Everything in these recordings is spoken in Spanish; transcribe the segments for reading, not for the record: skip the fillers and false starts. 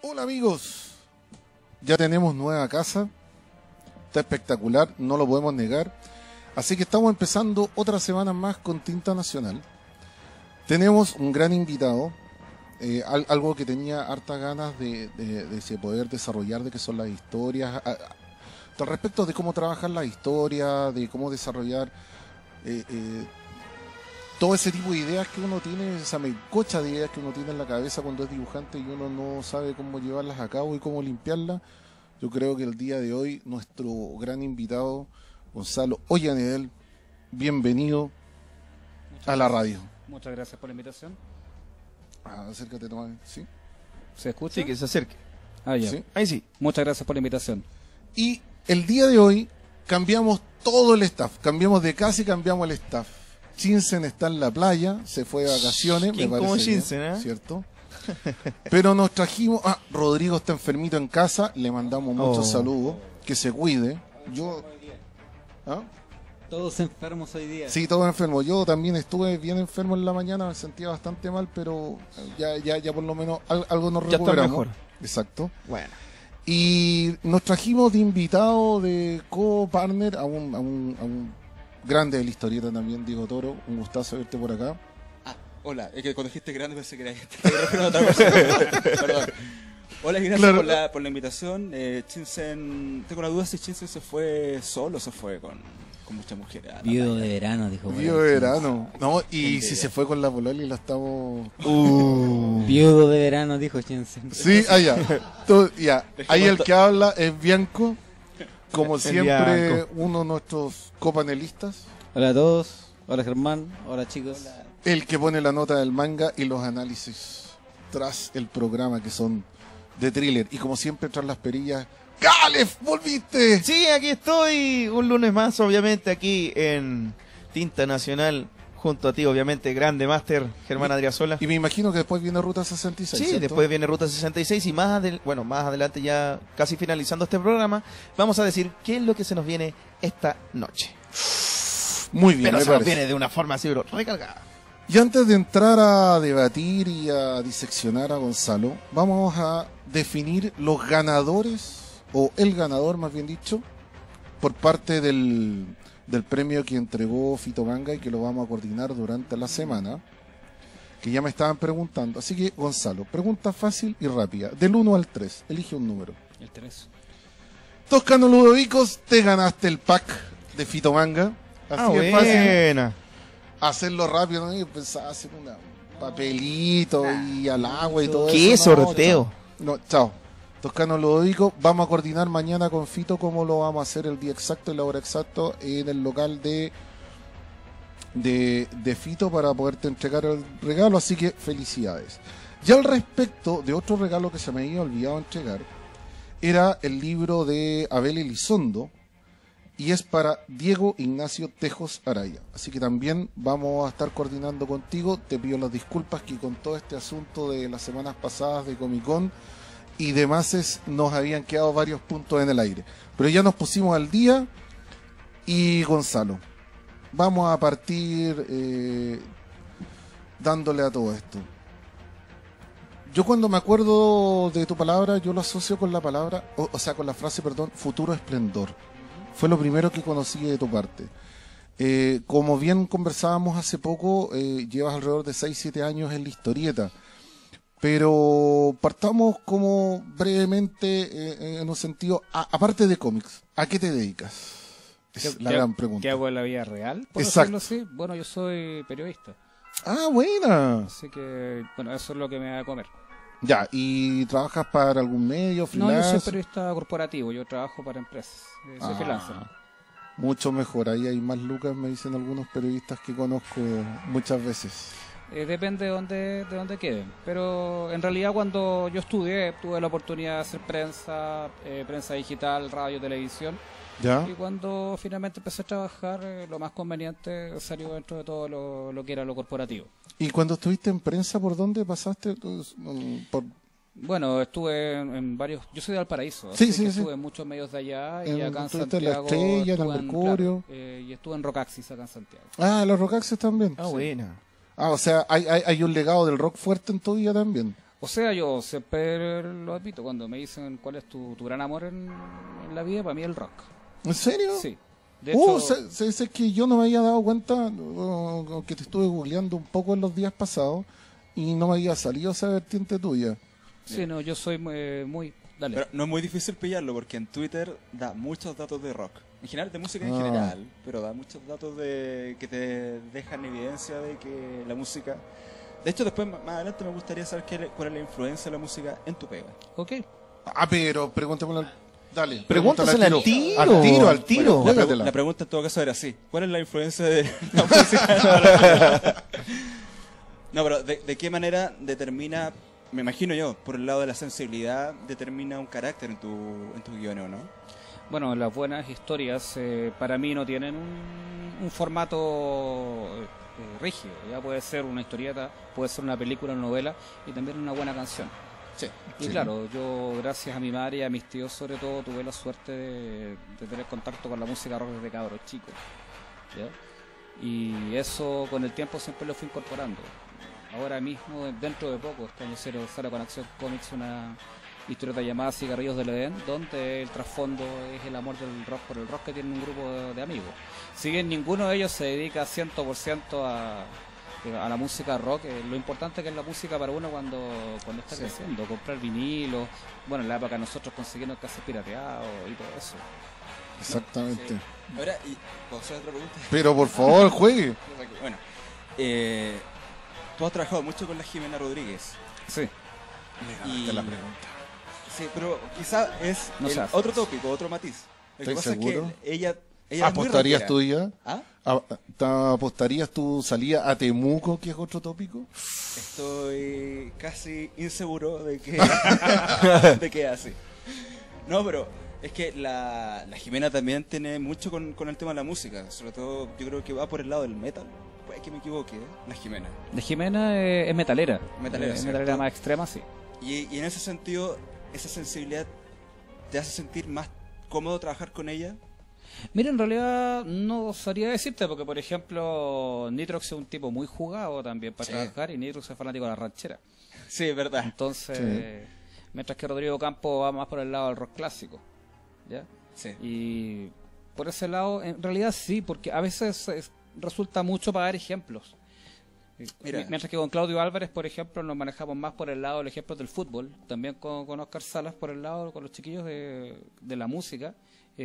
Hola amigos, ya tenemos nueva casa, está espectacular, no lo podemos negar, así que estamos empezando otra semana más con Tinta Nacional. Tenemos un gran invitado, algo que tenía hartas ganas de poder desarrollar, de que son las historias, al respecto de cómo trabajar la historia, de cómo desarrollar todo ese tipo de ideas que uno tiene, esa melcocha de ideas que uno tiene en la cabeza cuando es dibujante y uno no sabe cómo llevarlas a cabo y cómo limpiarlas. Yo creo que el día de hoy nuestro gran invitado, Gonzalo Ollanedel, bienvenido a la radio. Muchas gracias por la invitación. Acércate, Tomás. ¿Sí? ¿Se escucha? Sí, que se acerque. Ah, ya. ¿Sí? Ahí sí. Muchas gracias por la invitación. Y el día de hoy cambiamos todo el staff, cambiamos de casa y cambiamos el staff. Chinsen está en la playa, se fue de vacaciones, me ¿Quién parece como bien, Chinsen, eh? ¿cierto? Pero nos trajimos... Rodrigo está enfermito en casa, le mandamos muchos saludos, que se cuide. Yo... Todos enfermos hoy día. Sí, todo enfermo. Yo también estuve bien enfermo en la mañana, me sentía bastante mal, pero ya por lo menos algo nos Ya está recuperamos. mejor. Exacto. Bueno. Y nos trajimos de invitado, de co-partner, a un grande de la historieta también, Diego Toro. Un gustazo verte por acá. Hola, es que cuando dijiste grande pensé que era otra persona. Perdón. Hola, gracias Claro. por la invitación. Chinsen, tengo una duda si Chinsen se fue solo o se fue con muchas mujeres. Viudo de verano, dijo. Vivo de verano. No, y si se fue con la polola y la estamos... Viudo de verano, dijo Jensen. Sí, allá. Ya. Ahí el que habla es Bianco. Como siempre, Bianco. uno de nuestros copanelistas. Hola a todos. Hola Germán. Hola chicos. El que pone la nota del manga y los análisis tras el programa, que son de thriller. Y como siempre, tras las perillas. ¡Calef! ¡Volviste! Sí, aquí estoy. Un lunes más, obviamente, aquí en Tinta Nacional. Junto a ti, obviamente, grande máster, Germán Adriasola. Y me imagino que después viene Ruta 66. Sí, ¿cierto? después viene Ruta 66 y más adelante, ya casi finalizando este programa, vamos a decir qué es lo que se nos viene esta noche. Muy bien, Pero me se nos parece. viene de una forma así, bro, recargada. Y antes de entrar a debatir y a diseccionar a Gonzalo, vamos a definir los ganadores, o el ganador más bien dicho, por parte del premio que entregó Fito Manga y que lo vamos a coordinar durante la semana, que ya me estaban preguntando. Así que, Gonzalo, pregunta fácil y rápida. Del 1 al 3, elige un número. El 3. Toscano Ludovicos, te ganaste el pack de Fito Manga. Así de fácil. Buena. Hacerlo rápido, ¿no? Y pensaba hacer un papelito y al agua y todo ¿Qué eso. sorteo? Chao. No, chao. Toscano Ludovico, vamos a coordinar mañana con Fito cómo lo vamos a hacer el día exacto y la hora exacta en el local de Fito para poderte entregar el regalo, así que felicidades. Ya al respecto de otro regalo que se me había olvidado entregar, era el libro de Abel Elizondo, y es para Diego Ignacio Tejos Araya. Así que también vamos a estar coordinando contigo. Te pido las disculpas que con todo este asunto de las semanas pasadas de Comic Con y demás nos habían quedado varios puntos en el aire. Pero ya nos pusimos al día. Y Gonzalo, vamos a partir dándole a todo esto. Yo cuando me acuerdo de tu palabra, yo lo asocio con la palabra, o sea, con la frase, perdón, futuro esplendor. Fue lo primero que conocí de tu parte. Como bien conversábamos hace poco, llevas alrededor de 6-7 años en la historieta. Pero partamos como brevemente en un sentido, aparte de cómics, ¿a qué te dedicas? Es la gran pregunta. ¿Qué hago en la vida real? ¿Puedo Exacto. decirlo así? Bueno, yo soy periodista. Ah, buena. Así que, bueno, eso es lo que me da a comer. Ya, ¿y trabajas para algún medio, No, yo freelance? soy periodista corporativo. Yo trabajo para empresas. Soy freelancer. Mucho mejor, ahí hay más lucas, me dicen algunos periodistas que conozco muchas veces. Depende de dónde queden. Pero en realidad cuando yo estudié, tuve la oportunidad de hacer prensa, prensa digital, radio, televisión. ¿Ya? Y cuando finalmente empecé a trabajar, lo más conveniente salió dentro de todo lo que era lo corporativo. ¿Y cuando estuviste en prensa, por dónde pasaste? Por... Bueno, estuve en varios... Yo soy de Valparaíso, Sí, así sí, que sí. estuve en muchos medios de allá y acá en estuviste en La Santiago... Estrella, en el estuve Mercurio. y estuve en Rocaxis acá en Santiago. Los Rocaxes también. Ah, buena. O sea, hay un legado del rock fuerte en tu vida también. O sea, yo siempre lo admito, cuando me dicen cuál es tu gran amor en la vida, para mí el rock. ¿En serio? Sí. De hecho, sé que yo no me había dado cuenta, que te estuve googleando un poco en los días pasados y no me había salido esa vertiente tuya. sí, no, yo soy muy... Dale. Pero no es muy difícil pillarlo porque en Twitter da muchos datos de rock. En general, de música en general, pero da muchos datos que te dejan evidencia de que la música... De hecho, después, más adelante, me gustaría saber cuál es la influencia de la música en tu pega. Ok. Pero pregúntamelo. Dale. Pregúntasela al tiro. Al tiro. Bueno, Juégatela. la pregunta en todo caso era así. ¿Cuál es la influencia de la música? No, pero ¿de qué manera determina, me imagino yo, por el lado de la sensibilidad, determina un carácter en tu guion, ¿o no? Bueno, las buenas historias para mí no tienen un formato rígido. Ya puede ser una historieta, puede ser una película, una novela y también una buena canción. Sí. Y claro, yo gracias a mi madre y a mis tíos sobre todo tuve la suerte de tener contacto con la música rock desde cabros chicos, ¿ya? Y eso con el tiempo siempre lo fui incorporando. Ahora mismo, dentro de poco, este año sale con Acción Comics una historieta llamada Cigarrillos del Edén, donde el trasfondo es el amor del rock por el rock que tiene un grupo de amigos. Si bien ninguno de ellos se dedica 100% a la música rock, lo importante que es la música para uno cuando está creciendo, comprar vinilos, bueno, en la época nosotros conseguimos cassette pirateados y todo eso. Exactamente. Sí. Ahora, ¿puedo hacer otra pregunta? Pero por favor, juegue. Bueno, tú has trabajado mucho con la Jimena Rodríguez. Sí. Y la pregunta. sí, pero quizá es No se hace. otro tópico, otro matiz. Lo que ¿Estás pasa seguro? es que ella es muy ¿Apostarías rockera. tú ya? ¿Ah? ¿Apostarías tu salida a Temuco, que es otro tópico? Estoy casi inseguro de que de que así. No, pero es que la Jimena también tiene mucho con el tema de la música. Sobre todo, yo creo que va por el lado del metal. Puede que me equivoque, la Jimena. De Jimena es metalera. Metalera, es ¿cierto? metalera más extrema, sí. Y en ese sentido, esa sensibilidad te hace sentir más cómodo trabajar con ella. Mira, en realidad no sabría decirte, porque por ejemplo Nitrox es un tipo muy jugado también para Sí. trabajar, y Nitrox es fanático de la ranchera. Sí, es verdad. Entonces, mientras que Rodrigo Campo va más por el lado del rock clásico, ¿ya? Sí. Y por ese lado, en realidad sí, porque a veces resulta mucho para dar ejemplos. Mira. Mientras que con Claudio Álvarez, por ejemplo, nos manejamos más por el lado del ejemplo del fútbol, también con Oscar Salas por el lado, con los chiquillos de la música.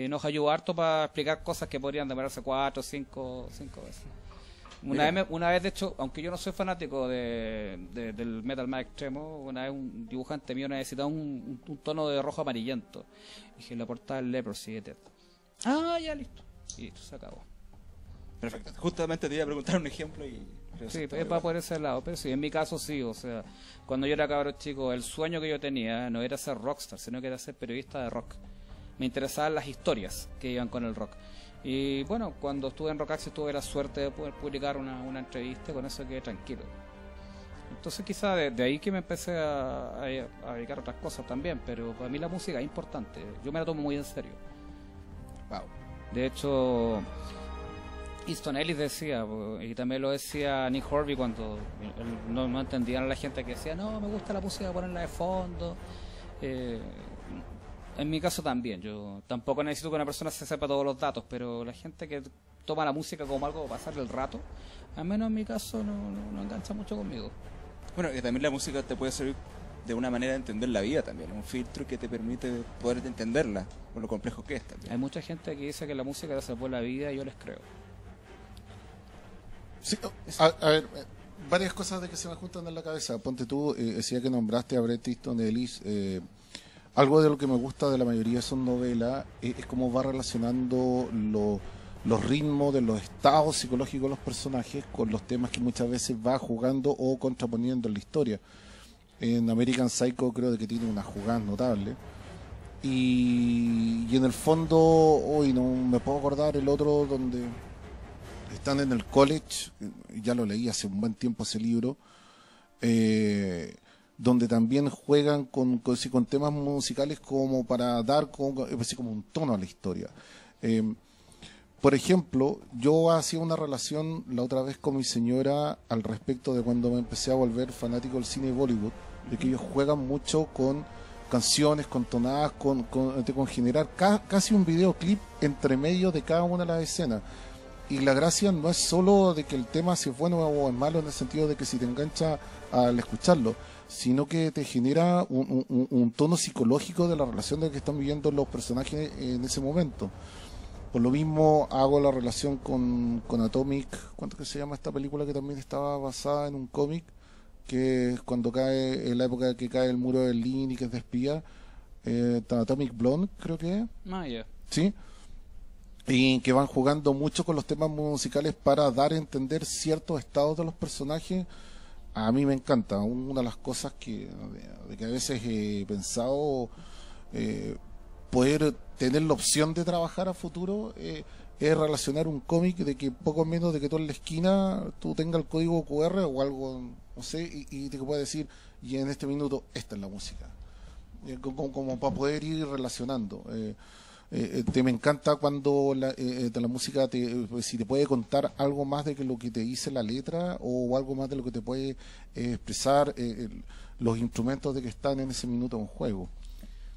Nos ayudó harto para explicar cosas que podrían demorarse 4 o 5 veces. Una vez, de hecho, aunque yo no soy fanático del metal más extremo, una vez un dibujante mío necesitaba un tono de rojo amarillento. Dije, la portada del Leprosy de Dead. Ah, ya listo. Y listo, se acabó. Perfecto. Justamente te iba a preguntar un ejemplo y... creo que Sí, está es muy para bueno. por ese lado, pero sí, en mi caso sí, o sea, cuando yo era cabrón chico, el sueño que yo tenía no era ser rockstar, sino que era ser periodista de rock. Me interesaban las historias que iban con el rock. Y bueno, cuando estuve en Rockaxis tuve la suerte de poder publicar una entrevista, y con eso quedé tranquilo. Entonces quizá de ahí que me empecé a dedicar a otras cosas también, pero para mí la música es importante, yo me la tomo muy en serio. Wow. De hecho, Easton Ellis decía, y también lo decía Nick Horby cuando no entendían a la gente que decía, no, me gusta la música, ponerla de fondo. En mi caso también, yo tampoco necesito que una persona se sepa todos los datos, pero la gente que toma la música como algo para pasarle el rato, al menos en mi caso no engancha mucho conmigo. Bueno, que también la música te puede servir de una manera de entender la vida también, un filtro que te permite poder entenderla, por lo complejo que es también. Hay mucha gente que dice que la música te salvó la vida y yo les creo. Sí, a ver, varias cosas de que se me juntan en la cabeza. Ponte tú, decía que nombraste a Bret Easton Ellis. Algo de lo que me gusta de la mayoría de sus novelas es cómo va relacionando los ritmos de los estados psicológicos de los personajes con los temas que muchas veces va jugando o contraponiendo en la historia. En American Psycho creo que tiene una jugada notable. Y en el fondo, hoy no me puedo acordar el otro donde están en el college, ya lo leí hace un buen tiempo ese libro, donde también juegan con temas musicales como para dar como un tono a la historia. por ejemplo, yo hacía una relación la otra vez con mi señora al respecto de cuando me empecé a volver fanático del cine de Bollywood, de que ellos juegan mucho con canciones, con tonadas, con generar casi un videoclip entre medio de cada una de las escenas. Y la gracia no es solo de que el tema si es bueno o es malo en el sentido de que si te engancha al escucharlo, sino que te genera un tono psicológico de la relación de que están viviendo los personajes en ese momento. Por lo mismo hago la relación con Atomic, ¿cuánto que se llama esta película que también estaba basada en un cómic? Que es cuando cae, en la época que cae el muro de Berlín y que es de espía, Atomic Blonde creo que es. Yeah. Sí. Y que van jugando mucho con los temas musicales para dar a entender ciertos estados de los personajes. A mí me encanta. Una de las cosas de que a veces he pensado poder tener la opción de trabajar a futuro es relacionar un cómic de que poco menos de que tú en la esquina tú tengas el código QR o algo, no sé, y te pueda decir, y en este minuto esta es la música. Como para poder ir relacionando. Me encanta cuando la música si te puede contar algo más de que lo que te dice la letra o algo más de lo que te puede expresar los instrumentos de que están en ese minuto en juego.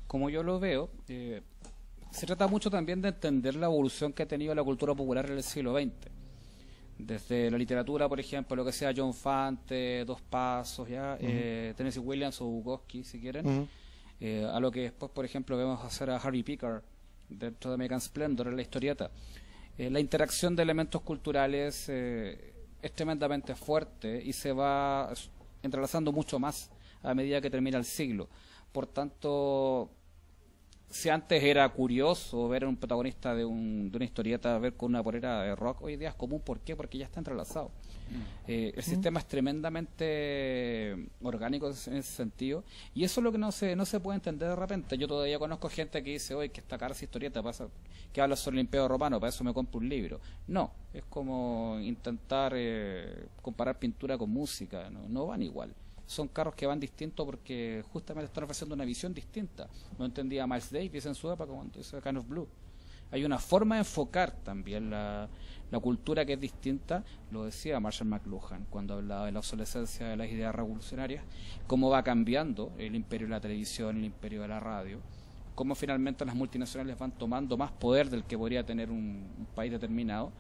Como yo lo veo, se trata mucho también de entender la evolución que ha tenido la cultura popular en el siglo XX. Desde la literatura, por ejemplo, lo que sea John Fante, Dos Pasos, ya Tennessee Williams o Bukowski, si quieren, a lo que después, por ejemplo, vemos hacer a Harvey Pekar dentro de American Splendor en la historieta. La interacción de elementos culturales es tremendamente fuerte y se va entrelazando mucho más a medida que termina el siglo. Por tanto, si antes era curioso ver a un protagonista de una historieta ver con una polera de rock, hoy día es común. ¿Por qué? Porque ya está entrelazado. El sistema es tremendamente orgánico en ese sentido, y eso es lo que no se puede entender de repente. Yo todavía conozco gente que dice, oye, que esta cara esa historieta pasa, que habla sobre el Imperio Romano, para eso me compro un libro. No, es como intentar comparar pintura con música, no van igual. Son carros que van distintos porque justamente están ofreciendo una visión distinta. No entendía Miles Davis en su época cuando hizo Kind of Blue. Hay una forma de enfocar también la cultura que es distinta. Lo decía Marshall McLuhan cuando hablaba de la obsolescencia de las ideas revolucionarias, cómo va cambiando el imperio de la televisión, el imperio de la radio, cómo finalmente las multinacionales van tomando más poder del que podría tener un país determinado.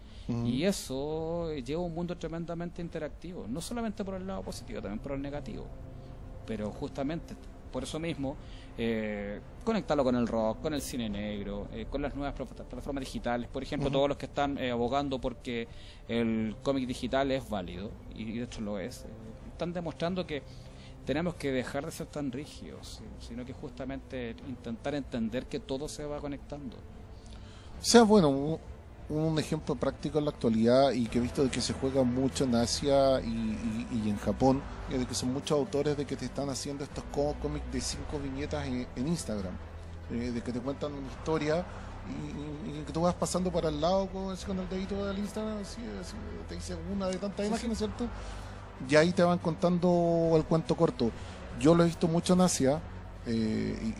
Y eso lleva a un mundo tremendamente interactivo, no solamente por el lado positivo, también por el negativo. Pero justamente por eso mismo, conectarlo con el rock, con el cine negro, con las nuevas plataformas digitales. Por ejemplo, todos los que están abogando porque el cómic digital es válido, y de hecho lo es, están demostrando que tenemos que dejar de ser tan rígidos, sino que justamente intentar entender que todo se va conectando. O sea, bueno, un ejemplo práctico en la actualidad y que he visto de que se juega mucho en Asia y en Japón, de que son muchos autores de que te están haciendo estos cómics de 5 viñetas en Instagram, de que te cuentan una historia y que tú vas pasando para el lado con el dedito del Instagram, así, te dice una de tantas imágenes, ¿cierto? Y ahí te van contando el cuento corto. Yo lo he visto mucho en Asia y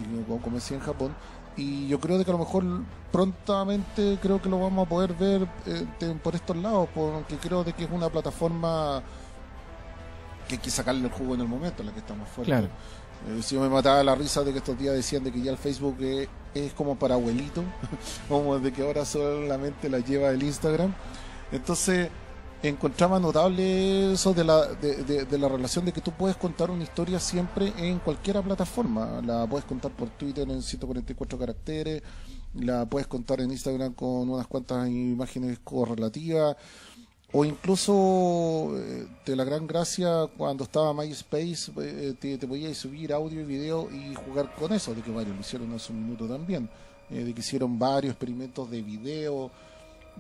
como decía en Japón, y yo creo de que a lo mejor prontamente creo que lo vamos a poder ver por estos lados, porque creo de que es una plataforma que hay que sacarle el jugo en el momento en la que estamos fuertes. Claro. Si yo me mataba la risa de que estos días decían de que ya el Facebook es como para abuelito, como de que ahora solamente la lleva el Instagram. Entonces encontraba notable eso de la relación de que tú puedes contar una historia siempre en cualquier plataforma. La puedes contar por Twitter en 144 caracteres, la puedes contar en Instagram con unas cuantas imágenes correlativas, o incluso de la gran gracia cuando estaba MySpace, te podías subir audio y video y jugar con eso, de que varios lo hicieron hace un minuto también, de que hicieron varios experimentos de video.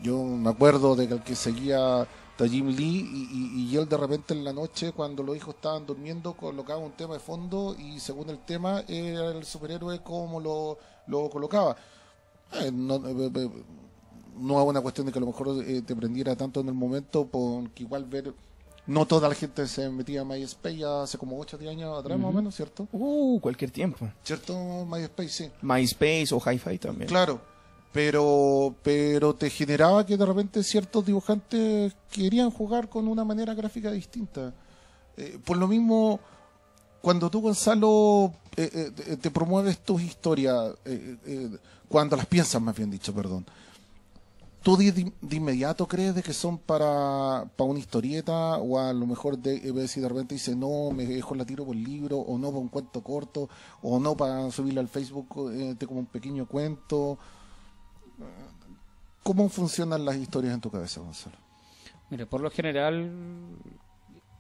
Yo me acuerdo de que el que seguía a Jim Lee y él de repente en la noche cuando los hijos estaban durmiendo colocaba un tema de fondo y según el tema era el superhéroe como lo colocaba. No es una cuestión de que a lo mejor te prendiera tanto en el momento, porque igual ver, no toda la gente se metía a MySpace hace como 8 o 10 años atrás más o menos, ¿cierto? Cualquier tiempo. ¿Cierto? MySpace, sí. MySpace o Hi-Fi también. Claro. pero te generaba que de repente ciertos dibujantes querían jugar con una manera gráfica distinta. Por lo mismo, cuando tú, Gonzalo, te promueves tus historias, cuando las piensas, más bien dicho, perdón, ¿tú de inmediato crees de que son para una historieta, o a lo mejor si de repente dices, no, mejor la tiro por libro, o no para un cuento corto, o no para subirla al Facebook como un pequeño cuento? ¿Cómo funcionan las historias en tu cabeza, Gonzalo? Mire, por lo general,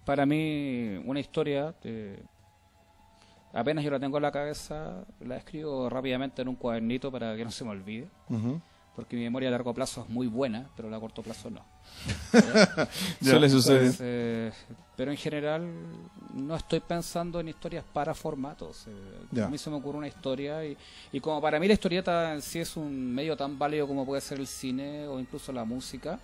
para mí, una historia, apenas yo la tengo en la cabeza, la escribo rápidamente en un cuadernito para que no se me olvide. Ujú. Porque mi memoria a largo plazo es muy buena, pero a corto plazo no. Suele suceder. Entonces, pero en general no estoy pensando en historias para formatos. Ya. A mí se me ocurre una historia y como para mí la historieta en sí es un medio tan válido como puede ser el cine o incluso la música,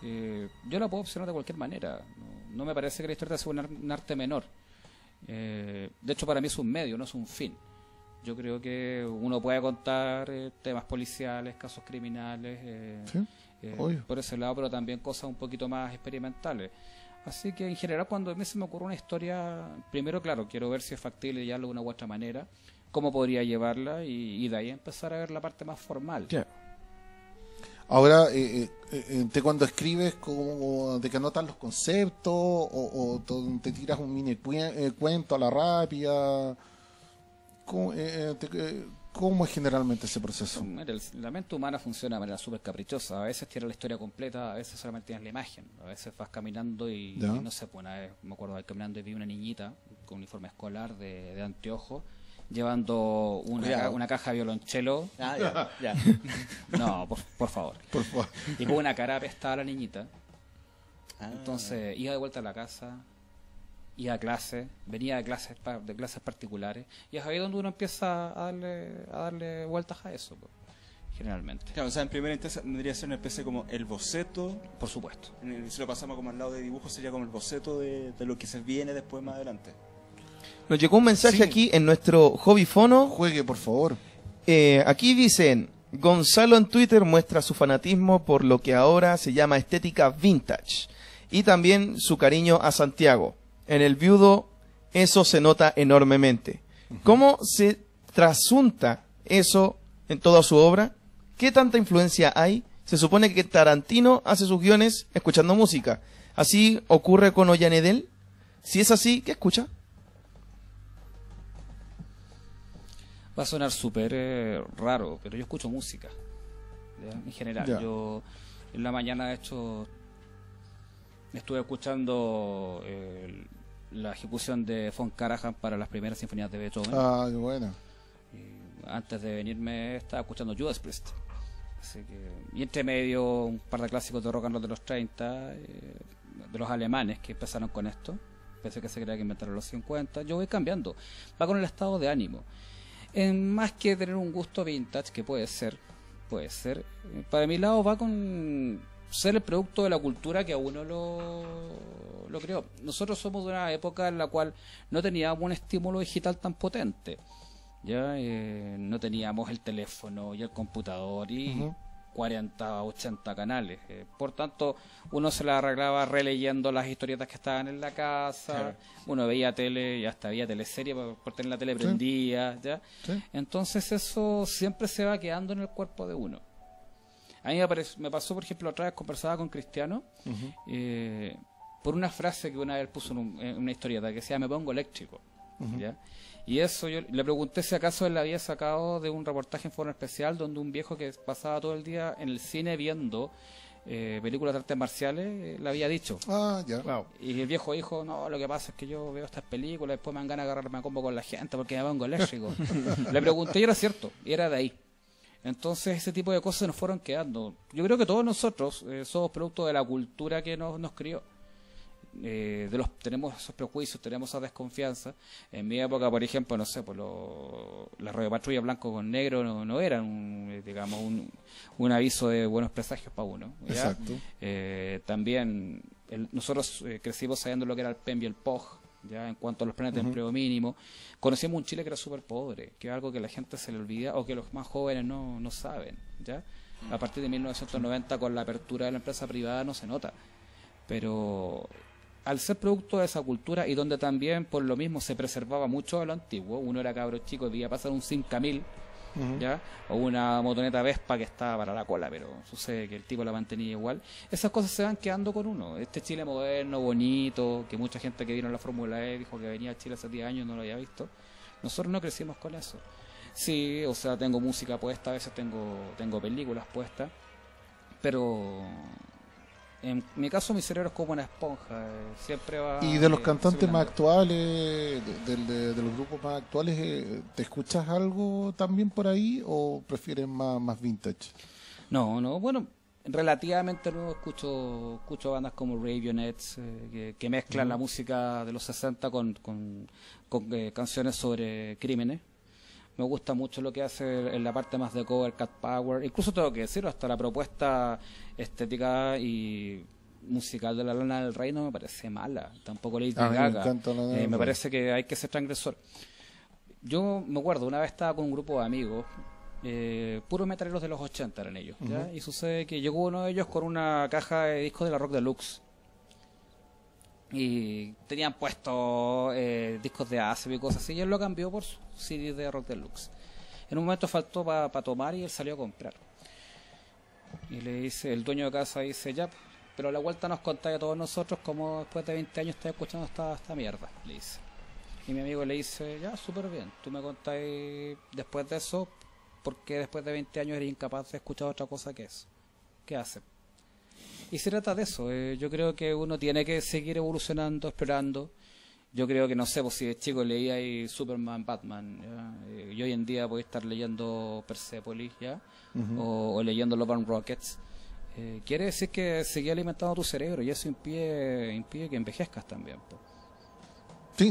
yo la puedo opcionar de cualquier manera. No me parece que la historieta sea un arte menor. De hecho, para mí es un medio, no es un fin. Yo creo que uno puede contar temas policiales, casos criminales, Sí, obvio. por ese lado, pero también cosas un poquito más experimentales. Así que en general cuando a mí se me ocurre una historia, primero, claro, quiero ver si es factible ya de una u otra manera, cómo podría llevarla y de ahí empezar a ver la parte más formal. Ya. Ahora, cuando escribes, como de que anotas los conceptos, o te tiras un mini cuento a la rápida, ¿cómo es generalmente ese proceso? Mira, la mente humana funciona de manera súper caprichosa. A veces tienes la historia completa, a veces solamente tienes la imagen. A veces vas caminando y Ya. no sé, pues una vez me acuerdo de ir caminando y vi una niñita con uniforme escolar de anteojos llevando Cuidado. una caja de violonchelo. Ah, ya, ya. No, por favor. Por favor. Y con una cara apestada la niñita. Ah. Entonces iba de vuelta a la casa, iba a clase, venía de clases particulares, y es ahí donde uno empieza a darle vueltas a eso, pues, generalmente. Claro, o sea, en primera instancia tendría que ser una especie como el boceto. Por supuesto. Si lo pasamos como al lado de dibujo, sería como el boceto de lo que se viene después más adelante. Nos llegó un mensaje Sí. aquí en nuestro hobbyfono. Juegue, por favor. Aquí dicen, Gonzalo en Twitter muestra su fanatismo por lo que ahora se llama estética vintage y también su cariño a Santiago. En el viudo eso se nota enormemente. ¿Cómo se trasunta eso en toda su obra? ¿Qué tanta influencia hay? Se supone que Tarantino hace sus guiones escuchando música. ¿Así ocurre con Ollanedel? Si es así, ¿qué escucha? Va a sonar súper raro, pero yo escucho música, ¿ya? En general. Ya. Yo en la mañana, de hecho, estuve escuchando la ejecución de von Karajan para las primeras sinfonías de Beethoven. Ah, qué buena. Y antes de venirme estaba escuchando Judas Priest. Así que, y entre medio un par de clásicos de rock and roll de los 30, de los alemanes que empezaron con esto. Pensé que se creía que inventaron los 50. Yo voy cambiando. Va con el estado de ánimo. Más que tener un gusto vintage, que puede ser, para mi lado va con ser el producto de la cultura que a uno lo creó. Nosotros somos de una época en la cual no teníamos un estímulo digital tan potente, ya no teníamos el teléfono y el computador y Ujú. 40, 80 canales. Por tanto, uno se la arreglaba releyendo las historietas que estaban en la casa. Claro. Uno veía tele y hasta había teleserie por tener la tele prendida, ¿ya? Sí. Entonces eso siempre se va quedando en el cuerpo de uno. A mí me pasó, por ejemplo, otra vez conversaba con Cristiano por una frase que una vez puso en una historieta que decía: me pongo eléctrico. ¿Ya? Y eso yo le pregunté si acaso él la había sacado de un reportaje en Foro Especial donde un viejo que pasaba todo el día en el cine viendo películas de artes marciales le había dicho. Ah, ya. Y el viejo dijo: no, lo que pasa es que yo veo estas películas, después me dan ganas de agarrarme a combo con la gente porque me pongo eléctrico. Le pregunté y era cierto, y era de ahí. Entonces ese tipo de cosas nos fueron quedando. Yo creo que todos nosotros somos producto de la cultura que nos crió. Tenemos esos prejuicios, tenemos esa desconfianza. En mi época, por ejemplo, no sé, pues las radiopatrulla blanco con negro no eran digamos un aviso de buenos presagios para uno, ¿ya? Exacto. También nosotros crecimos sabiendo lo que era el PEM y el POG, ya en cuanto a los planes de empleo mínimo. Conocimos un Chile que era súper pobre, que es algo que la gente se le olvida o que los más jóvenes no saben, ya. A partir de 1990, con la apertura de la empresa privada, no se nota. Pero al ser producto de esa cultura y donde también por lo mismo se preservaba mucho de lo antiguo, uno era cabro chico y veía pasar un 5000, ¿ya? O una motoneta Vespa que estaba para la cola, pero sucede que el tipo la mantenía igual. Esas cosas se van quedando con uno. Este Chile moderno, bonito, que mucha gente que vino a la Fórmula E dijo que venía a Chile hace 10 años no lo había visto. Nosotros no crecimos con eso. Sí, o sea, tengo música puesta, a veces tengo películas puestas, pero en mi caso mi cerebro es como una esponja, siempre va... Y de los cantantes más circulando. actuales, de los grupos más actuales, ¿te escuchas algo también por ahí o prefieres más vintage? No, bueno, relativamente nuevo escucho bandas como Radioheads, que mezclan la música de los 60 con canciones sobre crímenes. Me gusta mucho lo que hace en la parte más de cover, Cat Power. Incluso tengo que decirlo, hasta la propuesta estética y musical de la Lana del Rey no me parece mala. Tampoco Lady A mí me Gaga. encanta Lana del Me Rey. parece que hay que ser transgresor. Yo me acuerdo, una vez estaba con un grupo de amigos, puros metaleros de los 80 eran ellos, ¿ya? Y sucede que llegó uno de ellos con una caja de discos de la Rock Deluxe. Y tenían puestos discos de ACB y cosas así, y él lo cambió por su CD de Rock Deluxe. En un momento faltó para tomar y él salió a comprar. Y le dice, el dueño de casa dice, ya, pero a la vuelta nos contáis a todos nosotros como después de 20 años estás escuchando esta mierda, le dice. Y mi amigo le dice, ya, súper bien, tú me contáis después de eso, porque después de 20 años eres incapaz de escuchar otra cosa que eso. ¿Qué hace? Y se trata de eso. Yo creo que uno tiene que seguir evolucionando, explorando. Yo creo que, no sé, pues si de chico leía ahí Superman, Batman, ¿ya? Y hoy en día voy a estar leyendo Persepolis, ¿ya? O leyendo Love and Rockets. Quiere decir que seguí alimentando tu cerebro y eso impide que envejezcas también, pues. Sí,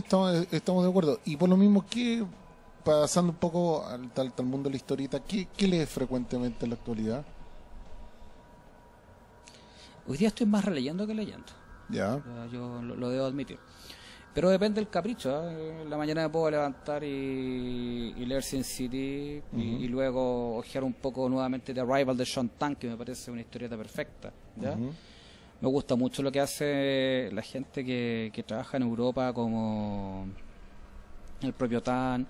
estamos de acuerdo. Y por lo mismo, pasando un poco al mundo de la historieta, ¿qué lees frecuentemente en la actualidad? Hoy día estoy más releyendo que leyendo. Ya. Ya, yo lo debo admitir. Pero depende del capricho. En la mañana me puedo levantar y leer Sin City y luego ojear un poco nuevamente The Arrival de Sean Tan, que me parece una historieta perfecta, ¿ya? Me gusta mucho lo que hace la gente que trabaja en Europa, como el propio Tan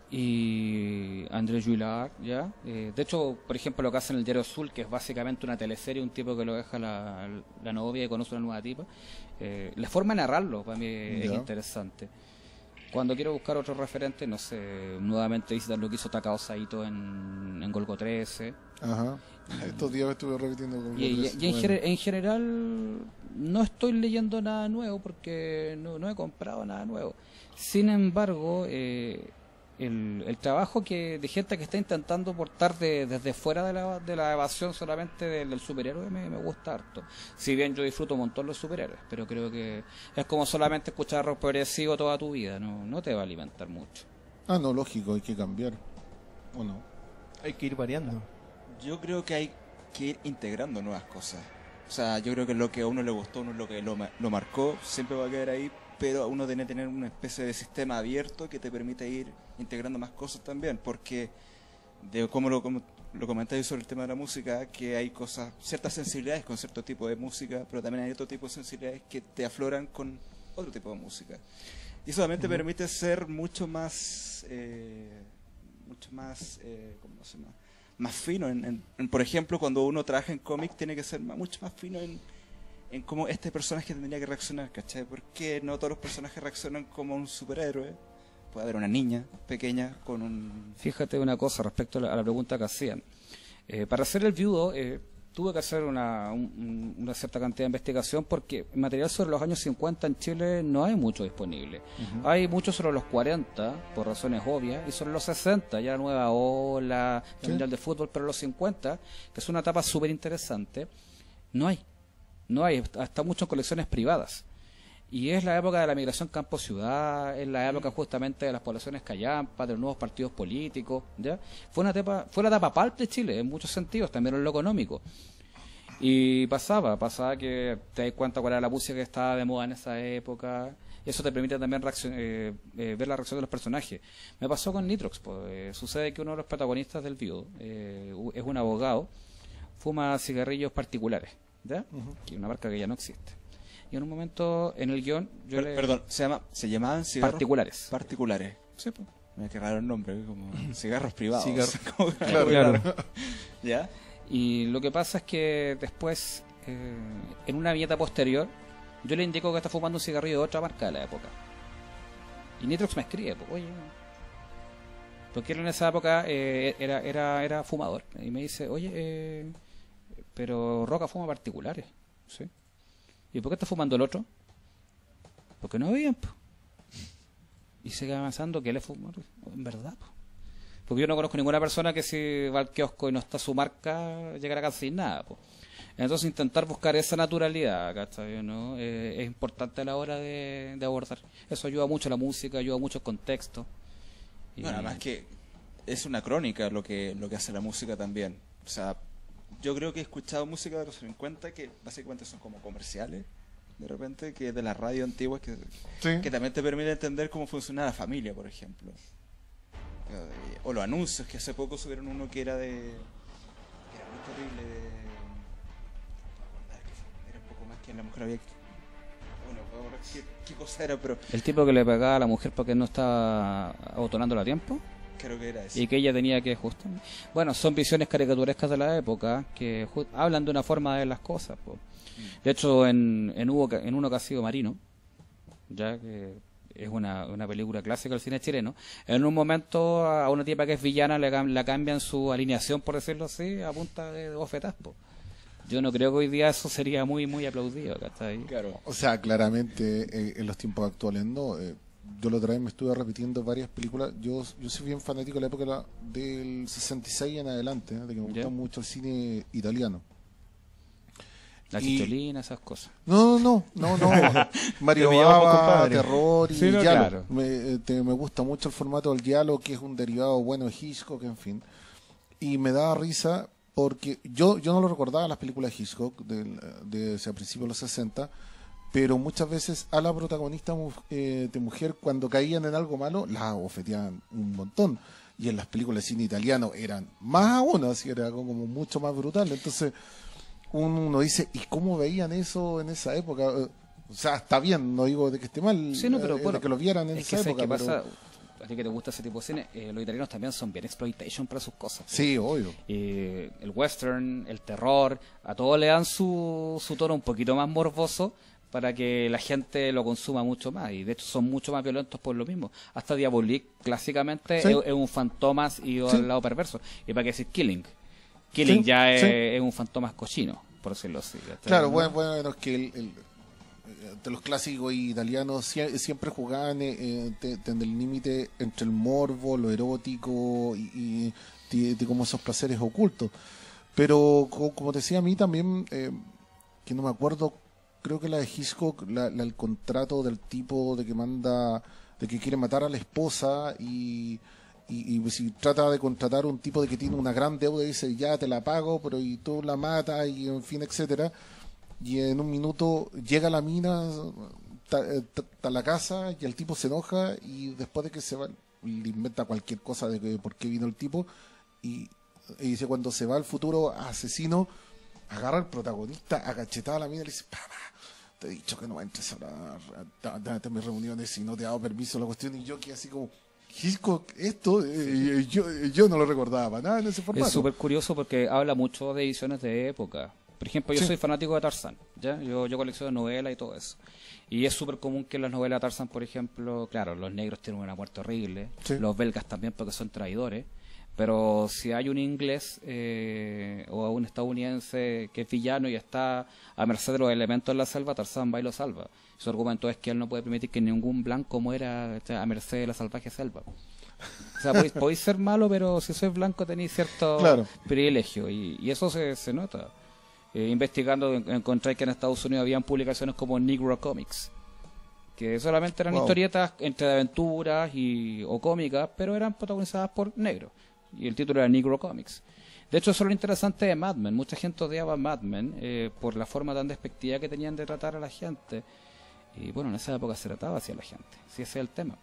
y André Juillard, ¿ya? De hecho, por ejemplo, lo que hace en el Diario Azul, que es básicamente una teleserie, un tipo que lo deja la novia y conoce una nueva tipa. La forma de narrarlo para mí es Ya. interesante. Cuando quiero buscar otro referente, no sé, nuevamente visitar lo que hizo Takao Saito en Golgo 13. Ajá. Estos días me estuve repitiendo con En general no estoy leyendo nada nuevo porque no he comprado nada nuevo. Sin embargo, el trabajo de gente que está intentando portar desde fuera de la evasión solamente del superhéroe me gusta harto. Si bien yo disfruto un montón los superhéroes, pero creo que es como solamente escuchar rock progresivo toda tu vida, no te va a alimentar mucho. Ah, no, lógico, hay que cambiar. ¿O no? Hay que ir variando. Yo creo que hay que ir integrando nuevas cosas. O sea, yo creo que lo que a uno le gustó, uno lo que lo marcó, siempre va a quedar ahí, pero uno tiene que tener una especie de sistema abierto que te permite ir integrando más cosas también, porque como lo comentáis sobre el tema de la música, que hay ciertas sensibilidades con cierto tipo de música, pero también hay otro tipo de sensibilidades que te afloran con otro tipo de música. Y eso también te permite ser mucho más, ¿cómo se llama? Más fino. Por ejemplo, cuando uno trabaja en cómic, tiene que ser mucho más fino en cómo este personaje tendría que reaccionar, ¿cachai? Porque no todos los personajes reaccionan como un superhéroe. Puede haber una niña pequeña con un... Fíjate una cosa respecto a la pregunta que hacían. Para hacer el viudo tuve que hacer una cierta cantidad de investigación porque material sobre los años 50 en Chile no hay mucho disponible. Hay mucho sobre los 40, por razones obvias, y sobre los 60, ya la nueva ola, el Mundial de Fútbol, pero los 50, que es una etapa súper interesante, no hay, hasta muchas colecciones privadas. Y es la época de la migración campo-ciudad, es la época justamente de las poblaciones callampas, de los nuevos partidos políticos, ¿ya? Fue la etapa pulp de Chile, en muchos sentidos, también en lo económico. Y pasaba que te das cuenta cuál era la música que estaba de moda en esa época, Y eso te permite también ver la reacción de los personajes. Me pasó con Nitrox, pues. Sucede que uno de los protagonistas del Viudo es un abogado, fuma cigarrillos particulares, ¿ya? Que es una marca que ya no existe. Y en un momento en el guión Perdón, se llamaban cigarros particulares. particulares. Sí, pues. Me qué raro el nombre, como cigarros privados. Cigarro. Claro. ¿Ya? Y lo que pasa es que después, en una viñeta posterior, yo le indico que está fumando un cigarrillo de otra marca de la época. Y Nitrox me escribe, pues, oye, porque él en esa época era fumador. Y me dice, oye, pero Roca fuma particulares. ¿Sí? ¿Y por qué está fumando el otro? Porque no veían, pues. Y sigue avanzando que él es fumador. En verdad, pues. Porque yo no conozco ninguna persona que si va al kiosco y no está su marca, llegará casi sin nada, pues. Entonces intentar buscar esa naturalidad, ¿cachai? ¿No? Es importante a la hora de abordar. Eso ayuda mucho a la música, ayuda mucho el contexto. Y Bueno, además que es una crónica lo que hace la música también. O sea, yo creo que he escuchado música de los 50 que básicamente son como comerciales, de repente, que de la radio antigua que también te permite entender cómo funciona la familia, por ejemplo. O los anuncios, que hace poco subieron uno que era muy terrible, era un poco más que en la mujer había... Bueno, ahora qué cosa era, pero el tipo que le pagaba a la mujer porque no estaba abotonándola a tiempo creo que era eso. y que ella tenía que ajustar. Bueno, son visiones caricaturescas de la época que hablan de una forma de ver las cosas, po. De hecho, en uno que ha sido Marino, ya que es una película clásica del cine chileno, en un momento a una tipa que es villana la cambian su alineación, por decirlo así, a punta de bofetazos, po. Yo no creo que hoy día eso sería muy muy aplaudido, ¿cachai? Claro. O sea, claramente en los tiempos actuales no. Yo la otra vez me estuve repitiendo varias películas. Yo soy bien fanático de la época del 66 en adelante, de que me gusta Ya. mucho el cine italiano. La Y- chicholina, esas cosas. No. Mario Te pillamos, Bava, compadre. terror y Sí, no, giallo. claro. Me gusta mucho el formato del giallo, que es un derivado bueno de Hitchcock, en fin. Y me daba risa porque yo no lo recordaba las películas de Hitchcock de a principios de los 60, pero muchas veces a la protagonista de mujer, cuando caían en algo malo, la ofeteaban un montón. Y en las películas de cine italiano eran más aún, así era como mucho más brutal. Entonces uno dice, ¿y cómo veían eso en esa época? O sea, está bien, no digo de que esté mal, Sí, no, pero bueno, de que lo vieran en es que esa ¿sabes época. qué pero- pasa? A ti que te gusta ese tipo de cine, los italianos también son bien exploitation para sus cosas. Sí, obvio. El western, el terror, a todos le dan su tono un poquito más morboso para que la gente lo consuma mucho más. Y de hecho son mucho más violentos por lo mismo. Hasta Diabolique, clásicamente, Sí. es un fantomas y Sí. al lado perverso. Y para qué decir Killing. Killing Sí, ya sí. es un fantomas cochino, por decirlo así. ¿cachai? Claro, ¿No? bueno, es que de los clásicos italianos siempre jugaban en el límite entre el morbo, lo erótico y de como esos placeres ocultos. Pero como te decía a mí también, que no me acuerdo, creo que la de Hitchcock, el contrato del tipo de que quiere matar a la esposa y si trata de contratar un tipo de que tiene una gran deuda y dice ya te la pago, pero y tú la matas y en fin, etcétera. Y en un minuto llega la mina a la casa y el tipo se enoja y después de que se va le inventa cualquier cosa de por qué vino el tipo y dice cuando se va al futuro asesino agarra al protagonista a cachetada a la mina y le dice papá, te he dicho que no entres a mis reuniones y no te he dado permiso la cuestión. Y yo que así como Hitchcock, esto yo no lo recordaba para nada en ese formato. Es súper curioso porque habla mucho de ediciones de época. Por ejemplo, yo Sí. soy fanático de Tarzán, ¿ya? Yo colecciono novelas y todo eso. Y es súper común que en las novelas de Tarzán, por ejemplo, claro, los negros tienen una muerte horrible, Sí. los belgas también porque son traidores, pero si hay un inglés o un estadounidense que es villano y está a merced de los elementos en la selva, Tarzán va y lo salva. Su argumento es que él no puede permitir que ningún blanco muera a merced de la salvaje selva. O sea, podéis ser malo, pero si sois blanco tenéis cierto Claro. privilegio y eso se nota. Investigando encontré que en Estados Unidos habían publicaciones como Negro Comics, que solamente eran Wow. historietas entre de aventuras o cómicas, pero eran protagonizadas por negros. Y el título era Negro Comics. De hecho, eso es lo interesante de Mad Men. Mucha gente odiaba Mad Men por la forma tan despectiva que tenían de tratar a la gente. Y bueno, en esa época se trataba hacia la gente, si ese es el tema.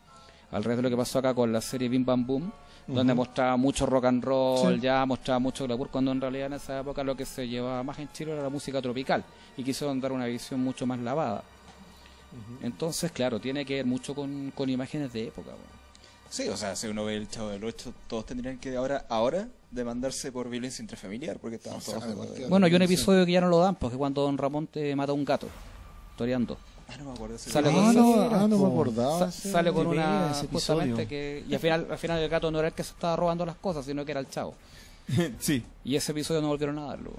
Al revés de lo que pasó acá con la serie Bim Bam Boom, donde mostraba mucho rock and roll, ya mostraba mucho glamour, cuando en realidad en esa época lo que se llevaba más en Chile era la música tropical, y quisieron dar una visión mucho más lavada. Entonces, claro, tiene que ver mucho con imágenes de época. Bueno. Sí, o sea, si uno ve el Chavo del 8, todos tendrían que ahora demandarse por violencia intrafamiliar, porque estamos todos de acuerdo. Bueno, hay un episodio que ya no lo dan, porque cuando Don Ramón te mata a un gato, toreando. Ah, no me acuerdo. Sale no me acordaba. Sale con Qué una, pena ese episodio. justamente que, y al final el gato no era el que se estaba robando las cosas, sino que era el Chavo. Sí, Y ese episodio no volvieron a darlo.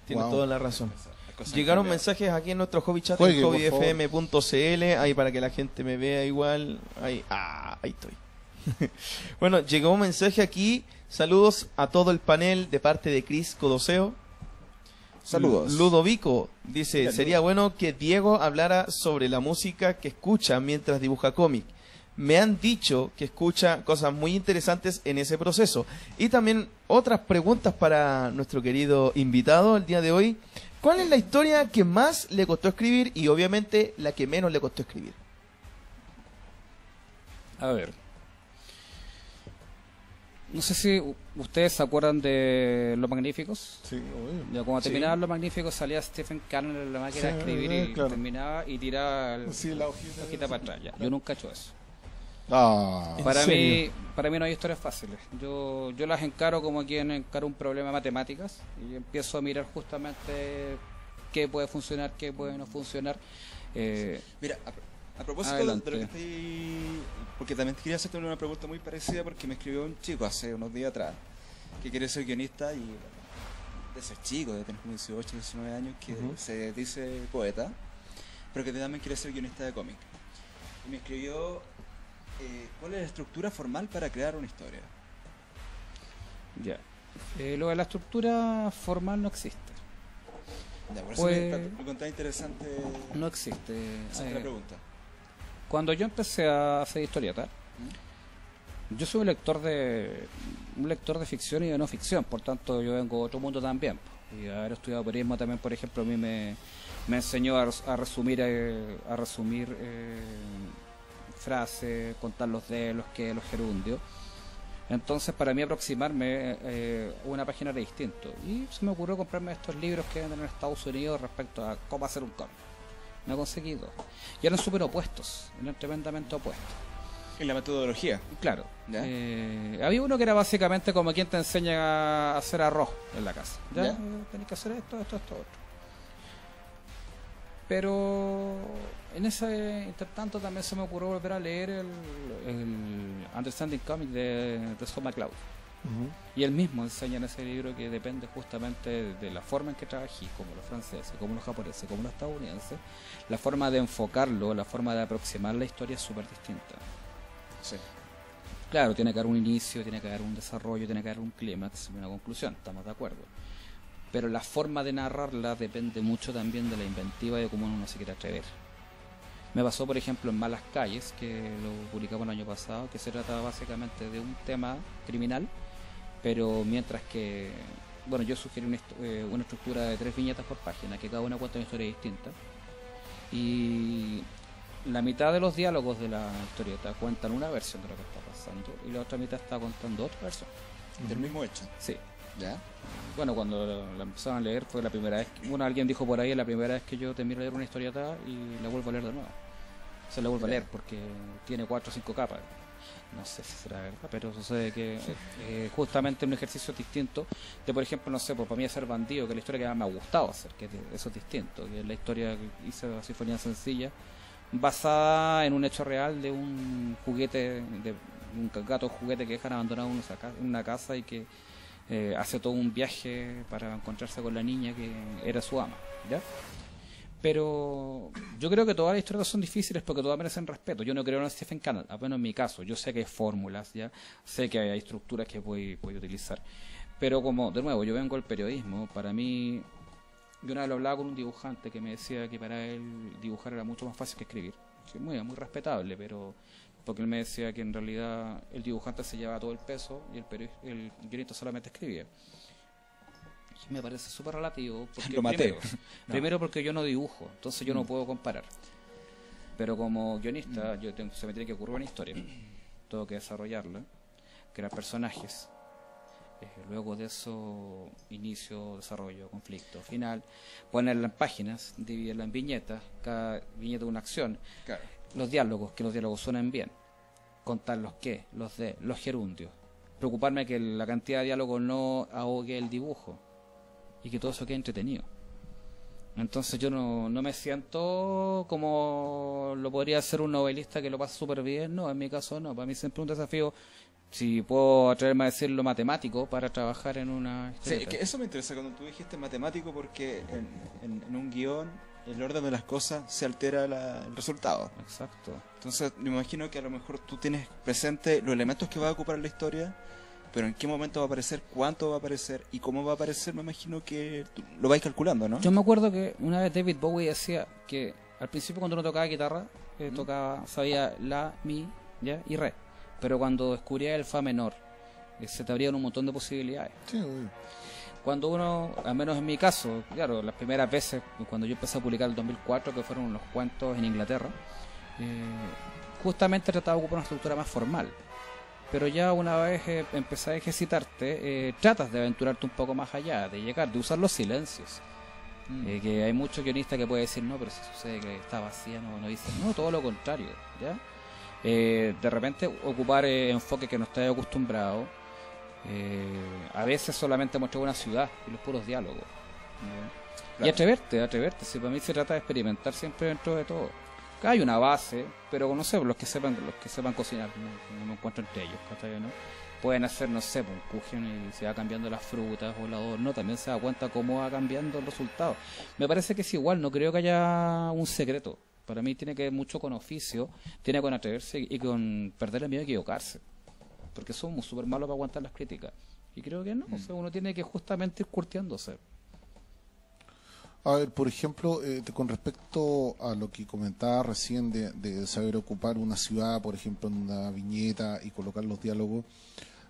tiene Wow. toda la razón. Las cosas Llegaron han cambiado. mensajes aquí en nuestro hobby chat, Juegue, en por favor. hobbyfm.cl, ahí para que la gente me vea igual. Ahí estoy. Bueno, llegó un mensaje aquí. Saludos a todo el panel de parte de Cris Codoseo. Saludos. Ludovico dice, Mira, sería bueno que Diego hablara sobre la música que escucha mientras dibuja cómic. Me han dicho que escucha cosas muy interesantes en ese proceso. Y también otras preguntas para nuestro querido invitado el día de hoy. ¿Cuál es la historia que más le costó escribir y obviamente la que menos le costó escribir? A ver. No sé si ustedes se acuerdan de Los Magníficos. Sí, obvio. Ya cuando terminaba Los Magníficos salía Stephen Cannon en la máquina de Sí, escribir y claro. terminaba y tiraba Sí, la hojita. para atrás. Ya. Yo nunca he hecho eso. Ah, Para serio? mí no hay historias fáciles. Yo las encaro como quien encara un problema de matemáticas y empiezo a mirar justamente qué puede funcionar, qué puede no funcionar. Mira, a propósito Adelante. de lo que estoy... Porque también quería hacerte una pregunta muy parecida, porque me escribió un chico hace unos días atrás que quiere ser guionista y de ser chico, de tener como 18, 19 años, que se dice poeta, pero que también quiere ser guionista de cómic. Y me escribió cuál es la estructura formal para crear una historia. Ya. Lo de la estructura formal no existe. Ya, por eso Pues- me contaba interesante No existe. hacerte la pregunta. Cuando yo empecé a hacer historieta, yo soy un lector de ficción y de no ficción, por tanto yo vengo de otro mundo también. Y haber estudiado periodismo también, por ejemplo, a mí me enseñó a resumir frases, contar los de los que, los gerundios. Entonces, para mí aproximarme una página era distinto. Y se me ocurrió comprarme estos libros que venden en Estados Unidos respecto a cómo hacer un cómic. Me conseguí dos. Y eran súper opuestos, eran tremendamente opuestos. En la metodología. Claro. ¿Ya? Había uno que era básicamente como quien te enseña a hacer arroz en la casa. ¿Ya? ¿Ya? Tenés que hacer esto, otro. Pero en ese intertanto también se me ocurrió volver a leer el Understanding Comic de Scott McCloud. Y él mismo enseña en ese libro que depende justamente de la forma en que trabajé, como los franceses, como los japoneses, como los estadounidenses, la forma de enfocarlo, la forma de aproximar la historia es súper distinta. Sí. Claro, tiene que haber un inicio, tiene que haber un desarrollo, tiene que haber un clímax, una conclusión, estamos de acuerdo. Pero la forma de narrarla depende mucho también de la inventiva y de cómo uno se quiere atrever. Me pasó, por ejemplo, en Malas Calles, que lo publicamos el año pasado, que se trataba básicamente de un tema criminal, pero mientras que, bueno, yo sugerí una estructura de 3 viñetas por página, que cada una cuenta una historia distinta, y la mitad de los diálogos de la historieta cuentan una versión de lo que está pasando, y la otra mitad está contando otra versión. Del mismo hecho. Sí. ¿Ya? Bueno, cuando la empezaron a leer fue la primera vez, alguien dijo por ahí, es la primera vez que yo termino de leer una historieta y la vuelvo a leer de nuevo. Se la vuelvo a leer porque tiene 4 o 5 capas. No sé si será verdad, pero sucede que justamente un ejercicio distinto de, por ejemplo, no sé, pues para mí hacer bandido, que es la historia que más me ha gustado hacer, que eso es distinto, que es la historia que hice de la Sinfonía Sencilla, basada en un hecho real de un juguete, de un gato juguete que dejan abandonado en una casa y que hace todo un viaje para encontrarse con la niña que era su ama, ¿ya? Pero yo creo que todas las historias son difíciles porque todas merecen respeto. Yo no creo en Stephen Cannon, al menos en mi caso. Yo sé que hay fórmulas, ya sé que hay estructuras que voy a utilizar. Pero como, de nuevo, yo vengo del periodismo, para mí, yo una vez lo hablaba con un dibujante que me decía que para él dibujar era mucho más fácil que escribir. Que es muy respetable, pero porque él me decía que en realidad el dibujante se llevaba todo el peso y el guionista solamente escribía. Y me parece súper relativo porque Lo maté. primero porque yo no dibujo, entonces yo no puedo comparar. Pero como guionista, se me tiene que ocurrir una historia. Tengo que desarrollarla, crear personajes. Luego de eso, inicio, desarrollo, conflicto, final. Ponerla en páginas, dividirla en viñetas, cada viñeta una acción. Claro. Los diálogos, que los diálogos suenen bien. Contar los qué, los de, los gerundios. Preocuparme que la cantidad de diálogos no ahogue el dibujo y que todo eso quede entretenido. Entonces yo no me siento como lo podría hacer un novelista que lo pasa súper bien. No, en mi caso no. Para mí siempre un desafío, si puedo atreverme a decirlo, matemático para trabajar en una Sí, historieta. que eso me interesa cuando tú dijiste matemático, porque en un guión el orden de las cosas se altera el resultado. Exacto. Entonces me imagino que a lo mejor tú tienes presente los elementos que va a ocupar la historia, pero en qué momento va a aparecer, cuánto va a aparecer y cómo va a aparecer, me imagino que tú lo vais calculando, ¿no? Yo me acuerdo que una vez David Bowie decía que al principio cuando uno tocaba guitarra, sabía la, mi, ya y re. Pero cuando descubría el fa menor, se te abrían un montón de posibilidades. Sí, obvio. Cuando uno, al menos en mi caso, claro, las primeras veces, cuando yo empecé a publicar el 2004, que fueron los cuentos en Inglaterra, justamente trataba de ocupar una estructura más formal. Pero ya una vez empecé a ejercitarte, tratas de aventurarte un poco más allá, de llegar, de usar los silencios. Que hay muchos guionistas que pueden decir, no, pero si sucede que está vacía, no dicen, no, todo lo contrario, ¿ya? De repente ocupar enfoque que no estés acostumbrado, a veces solamente mostrar una ciudad y los puros diálogos, ¿ya? Claro. Y atreverte, si para mí se trata de experimentar siempre dentro de todo. Acá hay una base, pero no sé, los que sepan cocinar, no me encuentro entre ellos, ¿cachai? ¿No? Pueden hacer, no sé, un kuchen y se va cambiando las frutas o el adorno, también se da cuenta cómo va cambiando el resultado. Me parece que es igual, no creo que haya un secreto. Para mí tiene que ver mucho con oficio, tiene con atreverse y con perder el miedo a equivocarse. Porque somos súper malos para aguantar las críticas. Y creo que no, o sea, uno tiene que justamente ir curtiéndose. A ver, por ejemplo, con respecto a lo que comentaba recién de saber ocupar una ciudad, por ejemplo, en una viñeta y colocar los diálogos,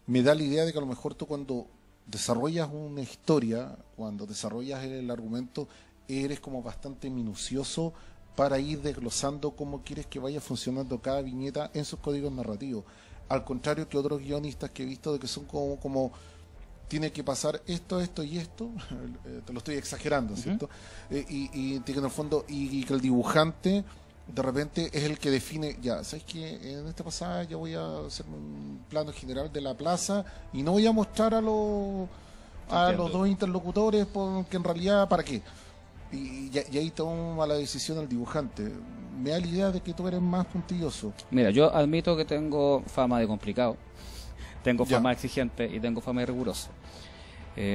me da la idea de que a lo mejor tú cuando desarrollas una historia, cuando desarrollas el argumento, eres como bastante minucioso para ir desglosando cómo quieres que vaya funcionando cada viñeta en sus códigos narrativos. Al contrario que otros guionistas que he visto de que son como tiene que pasar esto y esto, te lo estoy exagerando, ¿cierto? Y que en el fondo, y que el dibujante de repente es el que define, ya, ¿sabes qué? En esta pasada ya voy a hacer un plano general de la plaza y no voy a mostrar a los dos interlocutores porque en realidad, ¿para qué? Y ahí toma la decisión el dibujante. Me da la idea de que tú eres más puntilloso. Mira, yo admito que tengo fama de complicado, tengo Ya. fama exigente y tengo fama de riguroso.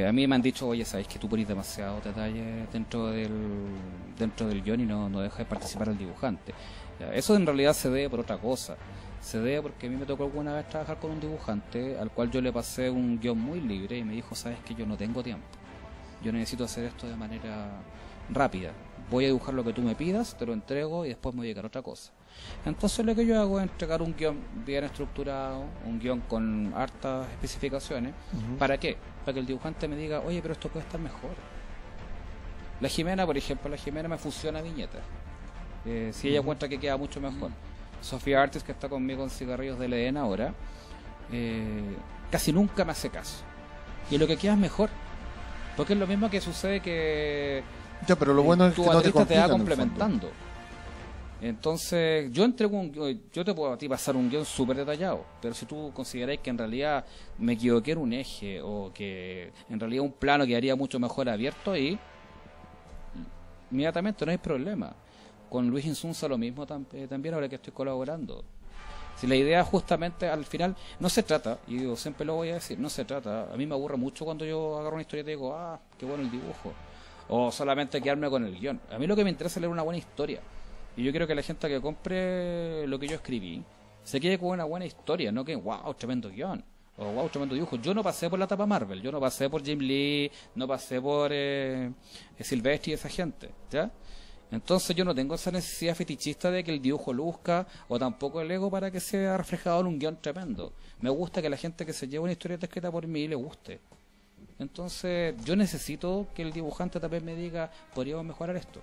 A mí me han dicho, oye, sabes que tú pones demasiado detalle dentro del guión y no dejas de participar el dibujante. Ya, eso en realidad se debe por otra cosa. Se debe porque a mí me tocó alguna vez trabajar con un dibujante al cual yo le pasé un guión muy libre y me dijo, sabes que yo no tengo tiempo. Yo necesito hacer esto de manera rápida. Voy a dibujar lo que tú me pidas, te lo entrego y después me voy a dedicar a otra cosa. Entonces lo que yo hago es entregar un guión bien estructurado, un guión con hartas especificaciones. ¿Para qué? Para que el dibujante me diga, oye, pero esto puede estar mejor. La Jimena, por ejemplo, me fusiona viñetas. Si ella encuentra que queda mucho mejor. Sofía Artis, que está conmigo en Cigarrillos del Edén ahora, casi nunca me hace caso. Y lo que queda es mejor. Porque es lo mismo que sucede que Ya, pero lo bueno es que tu no te baterista te va complican, en el fondo. complementando. Entonces, yo te puedo a ti pasar un guión súper detallado, pero si tú consideráis que en realidad me equivoqué en un eje o que en realidad un plano quedaría mucho mejor abierto ahí, inmediatamente no hay problema. Con Luis Insunza lo mismo también ahora que estoy colaborando. Si la idea justamente al final no se trata, y yo siempre lo voy a decir, no se trata, a mí me aburre mucho cuando yo agarro una historia y digo, ah, qué bueno el dibujo, o solamente quedarme con el guión. A mí lo que me interesa es leer una buena historia, y yo quiero que la gente que compre lo que yo escribí se quede con una buena historia, no que, wow, tremendo guión, o wow, tremendo dibujo. Yo no pasé por la etapa Marvel, yo no pasé por Jim Lee, no pasé por Silvestri y esa gente, ¿ya? Entonces yo no tengo esa necesidad fetichista de que el dibujo luzca o tampoco el ego para que sea reflejado en un guión tremendo. Me gusta que la gente que se lleve una historieta escrita por mí le guste. Entonces yo necesito que el dibujante también me diga, podríamos mejorar esto.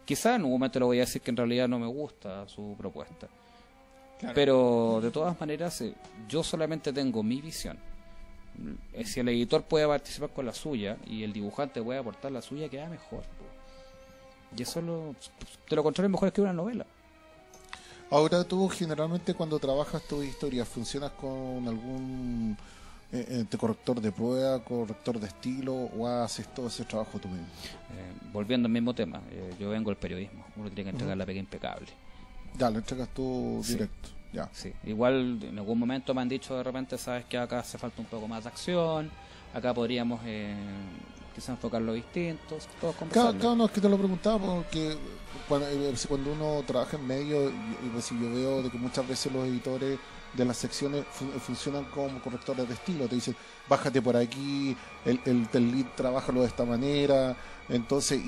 Quizás en un momento le voy a decir que en realidad no me gusta su propuesta. Claro. Pero de todas maneras, yo solamente tengo mi visión. Si el editor puede participar con la suya y el dibujante puede aportar la suya, queda mejor. Y eso de lo contrario es mejor escribir una novela. Ahora tú generalmente cuando trabajas tu historia, ¿funcionas con algún corrector de prueba, corrector de estilo o haces todo ese trabajo tú mismo? Volviendo al mismo tema, yo vengo del periodismo, uno tiene que entregar la pega impecable. Ya, lo entregas tú Sí. directo. Ya. Sí, igual en algún momento me han dicho de repente, sabes que acá hace falta un poco más de acción, acá podríamos quizás enfocarlo distinto, todos conversarlo. Claro, no, es que te lo preguntaba porque cuando uno trabaja en medio, pues, yo veo de que muchas veces los editores de las secciones funcionan como correctores de estilo, te dicen, bájate por aquí, el lead trabájalo de esta manera, entonces,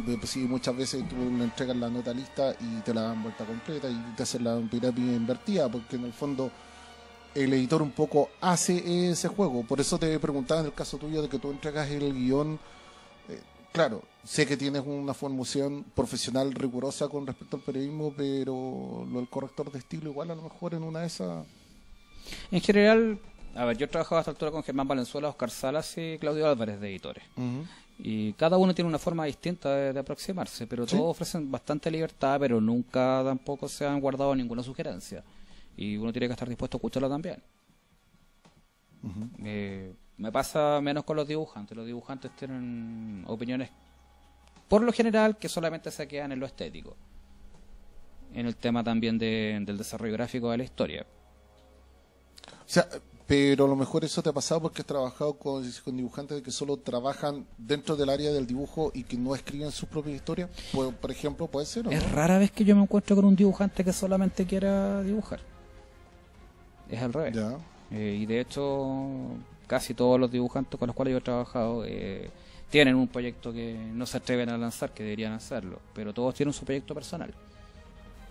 pues, sí, muchas veces tú le entregas la nota lista y te la dan vuelta completa y te hacen la pirámide invertida, porque en el fondo el editor un poco hace ese juego. Por eso te preguntaba en el caso tuyo de que tú entregas el guión. Claro, sé que tienes una formación profesional rigurosa con respecto al periodismo, pero el corrector de estilo igual a lo mejor en una de esas... En general, a ver, yo he trabajado a esta altura con Germán Valenzuela, Oscar Salas y Claudio Álvarez de editores. Y cada uno tiene una forma distinta de aproximarse, pero Sí. todos ofrecen bastante libertad, pero nunca tampoco se han guardado ninguna sugerencia. Y uno tiene que estar dispuesto a escucharla también. Me pasa menos con los dibujantes. Los dibujantes tienen opiniones, por lo general, que solamente se quedan en lo estético. En el tema también del desarrollo gráfico de la historia. O sea, pero a lo mejor eso te ha pasado porque has trabajado con dibujantes que solo trabajan dentro del área del dibujo y que no escriben sus propias historias. Por ejemplo, puede ser, ¿o no? Es rara vez que yo me encuentro con un dibujante que solamente quiera dibujar. Es al revés. Ya. Y de hecho, casi todos los dibujantes con los cuales yo he trabajado tienen un proyecto que no se atreven a lanzar, que deberían hacerlo, pero todos tienen su proyecto personal.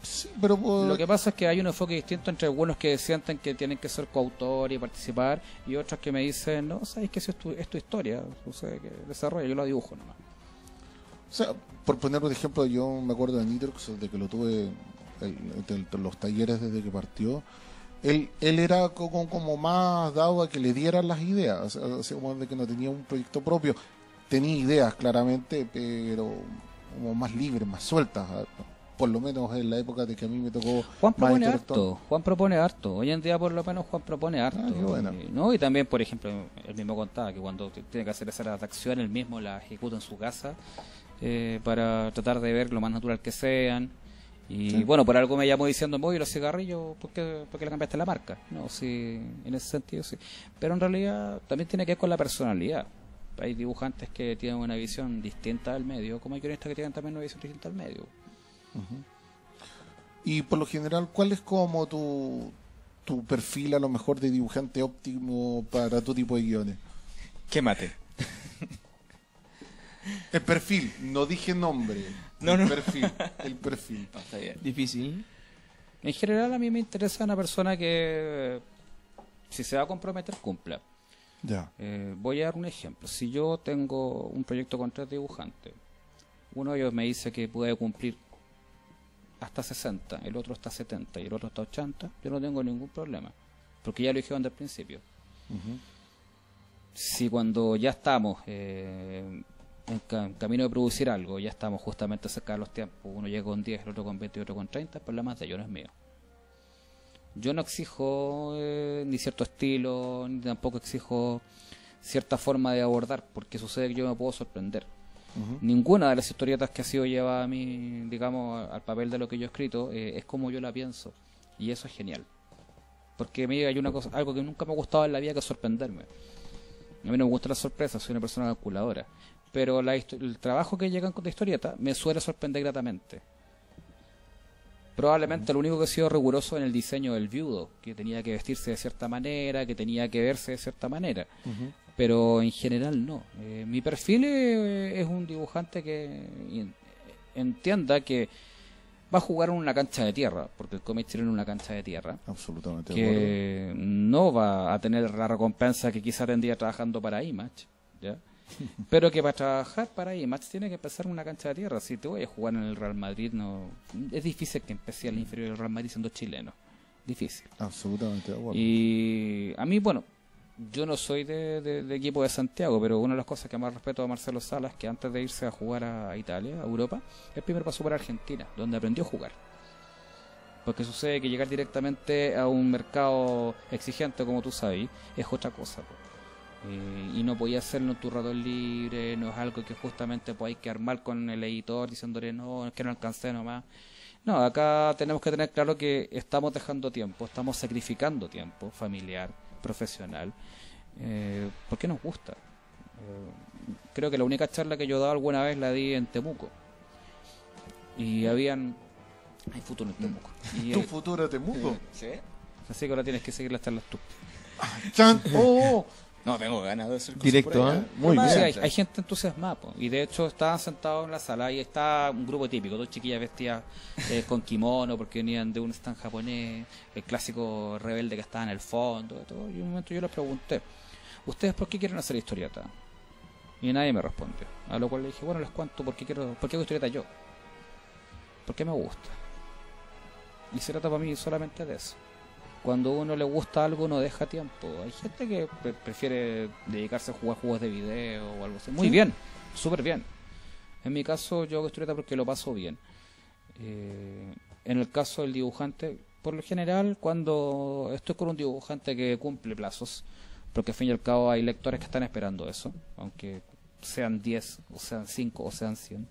Sí, pero Lo que pasa es que hay un enfoque distinto entre algunos que sienten que tienen que ser coautor y participar, y otros que me dicen, no, sabes que es tu historia, o sea, que desarrolla, yo la dibujo nomás. O sea, por poner un ejemplo, yo me acuerdo de Nitrox, de que lo tuve en los talleres desde que partió. Él era como más dado a que le dieran las ideas, o sea, como de que no tenía un proyecto propio. Tenía ideas, claramente, pero como más libres, más sueltas. Por lo menos en la época de que a mí me tocó Juan más propone intelectual. harto, Juan propone harto. Hoy en día por lo menos Juan propone harto. Ah, qué bueno. ¿No? Y también, por ejemplo, él mismo contaba que cuando tiene que hacer esa redacción, él mismo la ejecuta en su casa para tratar de ver lo más natural que sean. Y Sí. bueno, por algo me llamó diciendo, voy los cigarrillos, ¿por qué le cambiaste la marca? No, sí, en ese sentido sí. Pero en realidad también tiene que ver con la personalidad. Hay dibujantes que tienen una visión distinta del medio, como hay guionistas que tienen también una visión distinta del medio. Y por lo general, ¿cuál es como tu perfil a lo mejor de dibujante óptimo para tu tipo de guiones? Quémate. El perfil, no dije nombre. No, el no. perfil, el perfil. No, está bien. Difícil. En general a mí me interesa una persona que, si se va a comprometer, cumpla. Ya. Voy a dar un ejemplo. Si yo tengo un proyecto con 3 dibujantes, uno de ellos me dice que puede cumplir hasta 60, el otro hasta 70 y el otro hasta 80, yo no tengo ningún problema, porque ya lo dijeron desde el principio. Si cuando ya estamos en camino de producir algo, ya estamos justamente cerca de los tiempos, uno llega con 10, el otro con 20 y otro con 30, el problema es de ellos, no es mío. Yo no exijo ni cierto estilo, ni tampoco exijo cierta forma de abordar, porque sucede que yo me puedo sorprender. Ninguna de las historietas que ha sido llevada a mí, digamos, al papel de lo que yo he escrito, es como yo la pienso. Y eso es genial. Porque a mí hay una cosa, algo que nunca me ha gustado en la vida, que es sorprenderme. A mí no me gustan las sorpresas, soy una persona calculadora. Pero el trabajo que llegan con la historieta me suele sorprender gratamente. Probablemente lo único que he sido riguroso en el diseño del viudo, que tenía que vestirse de cierta manera, que tenía que verse de cierta manera. Pero en general no. Mi perfil es un dibujante que entienda que va a jugar en una cancha de tierra, porque el cómic tiene una cancha de tierra, Absolutamente de acuerdo. que no va a tener la recompensa que quizá tendría trabajando para Image, ¿ya? Pero que para trabajar para IMAX tiene que empezar en una cancha de tierra. Si te voy a jugar en el Real Madrid, no es difícil que empecé al inferior del Real Madrid siendo chileno. Difícil. Absolutamente de acuerdo. Y a mí, bueno, yo no soy de equipo de Santiago, pero una de las cosas que más respeto a Marcelo Salas es que antes de irse a jugar a Italia, a Europa, él primero pasó por Argentina, donde aprendió a jugar. Porque sucede que llegar directamente a un mercado exigente, como tú sabes, es otra cosa. Y no podía hacerlo en tu rato libre, no es algo que justamente podáis quedar mal con el editor diciéndole no, es que no alcancé nomás. No, acá tenemos que tener claro que estamos dejando tiempo, estamos sacrificando tiempo familiar, profesional, porque nos gusta. Creo que la única charla que yo he dado alguna vez la di en Temuco. Y hay futuro en Temuco. Y, ¿Tu futuro Temuco? ¿Sí? así que ahora tienes que seguir las charlas tú. ¡Chan! ¡Oh! No, tengo ganas de hacer cosas Directo, por allá. ¿eh? Muy Sí, bien. hay gente entusiasmada, po. Y de hecho estaban sentados en la sala y está un grupo típico, dos chiquillas vestidas con kimono porque venían de un stand japonés, el clásico rebelde que estaba en el fondo, y todo. Y un momento yo les pregunté, ¿ustedes por qué quieren hacer historieta? Y nadie me respondió. A lo cual le dije, bueno, les cuento por qué hago historieta yo. Porque me gusta. Y se trata para mí solamente de eso. Cuando a uno le gusta algo, no deja tiempo. Hay gente que prefiere dedicarse a jugar juegos de video o algo así. Muy bien, súper bien. En mi caso, yo hago historieta porque lo paso bien. En el caso del dibujante, por lo general, cuando estoy con un dibujante que cumple plazos, porque al fin y al cabo hay lectores que están esperando eso, aunque sean 10, o sean 5, o sean 100.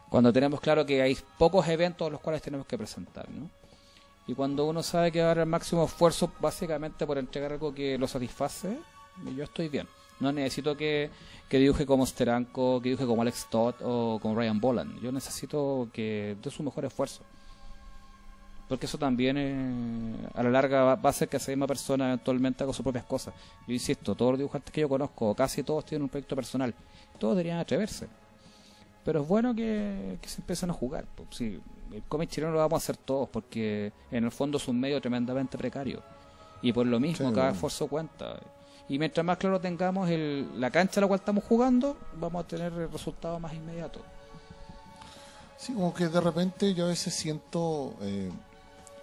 Cuando tenemos claro que hay pocos eventos a los cuales tenemos que presentar, ¿no? Y cuando uno sabe que va a dar el máximo esfuerzo básicamente por entregar algo que lo satisface, yo estoy bien. No necesito que dibuje como Steranko, que dibuje como Alex Todd o como Ryan Boland. Yo necesito que dé su mejor esfuerzo. Porque eso también a la larga va a hacer que esa misma persona eventualmente haga sus propias cosas. Yo insisto, todos los dibujantes que yo conozco, casi todos tienen un proyecto personal. Todos deberían atreverse. Pero es bueno que se empiecen a jugar. Pues, sí, el cómic chileno lo vamos a hacer todos porque en el fondo es un medio tremendamente precario. Y por lo mismo, Sí, cada bueno. esfuerzo cuenta. Y mientras más claro tengamos la cancha a la cual estamos jugando, vamos a tener resultados más inmediatos. Sí, como que de repente yo a veces siento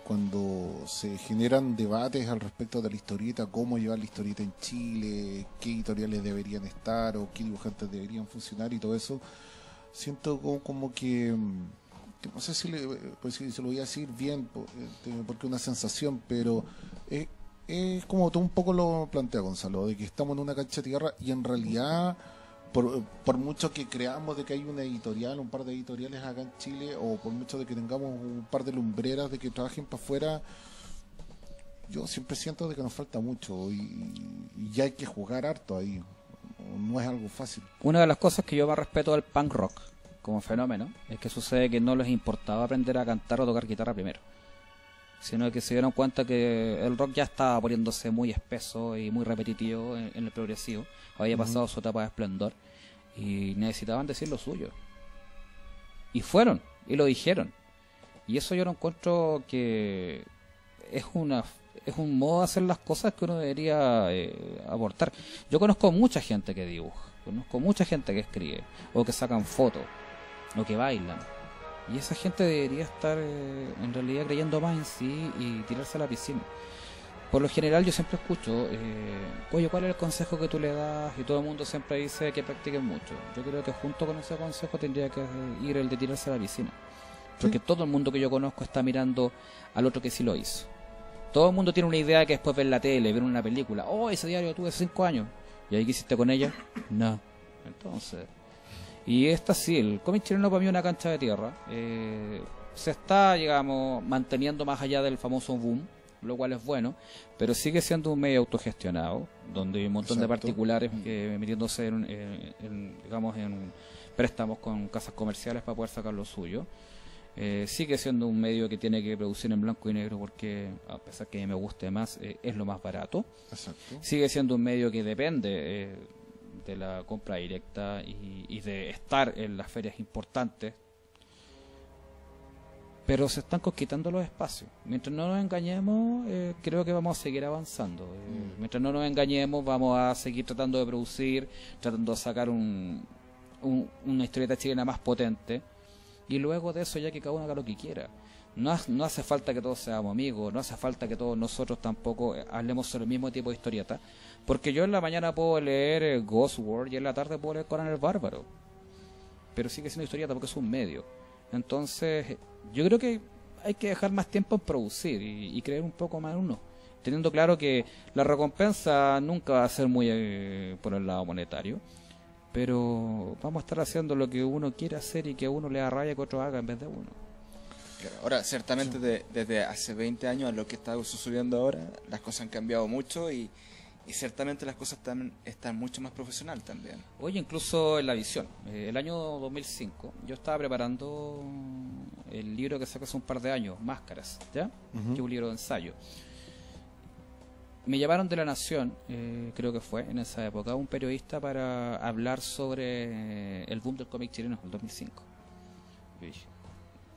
cuando se generan debates al respecto de la historieta, cómo llevar la historieta en Chile, qué editoriales deberían estar o qué dibujantes deberían funcionar y todo eso, siento como que no sé pues si se lo voy a decir bien porque es una sensación, pero es como tú un poco lo plantea, Gonzalo, de que estamos en una cancha de tierra y en realidad por mucho que creamos de que hay una editorial, un par de editoriales acá en Chile, o por mucho de que tengamos un par de lumbreras de que trabajen para afuera, yo siempre siento de que nos falta mucho y ya hay que jugar harto ahí. No es algo fácil. Una de las cosas que yo más respeto del punk rock como fenómeno es que sucede que no les importaba aprender a cantar o tocar guitarra primero, sino que se dieron cuenta que el rock ya estaba poniéndose muy espeso y muy repetitivo en el progresivo, había pasado su etapa de esplendor y necesitaban decir lo suyo. Y fueron, y lo dijeron. Y eso yo lo encuentro que es un modo de hacer las cosas que uno debería aportar. Yo conozco mucha gente que dibuja, conozco mucha gente que escribe, o que sacan fotos, o que bailan. Y esa gente debería estar en realidad creyendo más en sí y tirarse a la piscina. Por lo general yo siempre escucho, oye, ¿cuál es el consejo que tú le das? Y todo el mundo siempre dice que practiquen mucho. Yo creo que junto con ese consejo tendría que ir el de tirarse a la piscina. Porque todo el mundo que yo conozco está mirando al otro que sí lo hizo. Todo el mundo tiene una idea que después ver la tele, ver una película. Oh, ese diario tuve 5 años. ¿Y ahí qué hiciste con ella? No. Entonces... Y esta sí, el cómic chileno para mí es una cancha de tierra. Se está, digamos, manteniendo más allá del famoso boom, lo cual es bueno, pero sigue siendo un medio autogestionado, donde hay un montón de particulares metiéndose digamos, en préstamos con casas comerciales para poder sacar lo suyo. Sigue siendo un medio que tiene que producir en blanco y negro porque, a pesar que me guste más, es lo más barato. Exacto. Sigue siendo un medio que depende de la compra directa y de estar en las ferias importantes, pero se están conquistando los espacios. Mientras no nos engañemos, creo que vamos a seguir avanzando. Mientras no nos engañemos, vamos a seguir tratando de producir, tratando de sacar una historieta chilena más potente. Y luego de eso ya que cada uno haga lo que quiera. No hace falta que todos seamos amigos, no hace falta que todos nosotros tampoco hablemos sobre el mismo tipo de historieta. Porque yo en la mañana puedo leer Ghost World y en la tarde puedo leer Conan el Bárbaro. Pero sigue siendo historieta porque es un medio. Entonces, yo creo que hay que dejar más tiempo en producir y creer un poco más en uno. Teniendo claro que la recompensa nunca va a ser muy por el lado monetario. Pero vamos a estar haciendo lo que uno quiere hacer y que a uno le da rabia que otro haga en vez de uno. Claro, ahora, ciertamente desde hace 20 años a lo que está sucediendo ahora, las cosas han cambiado mucho y ciertamente las cosas están mucho más profesional también. Oye, incluso en la visión, el año 2005, yo estaba preparando el libro que saqué hace un par de años, Máscaras, ¿ya? Que es un libro de ensayo. Me llamaron de La Nación, creo que fue en esa época, un periodista para hablar sobre el boom del cómic chileno en el 2005. Y dije,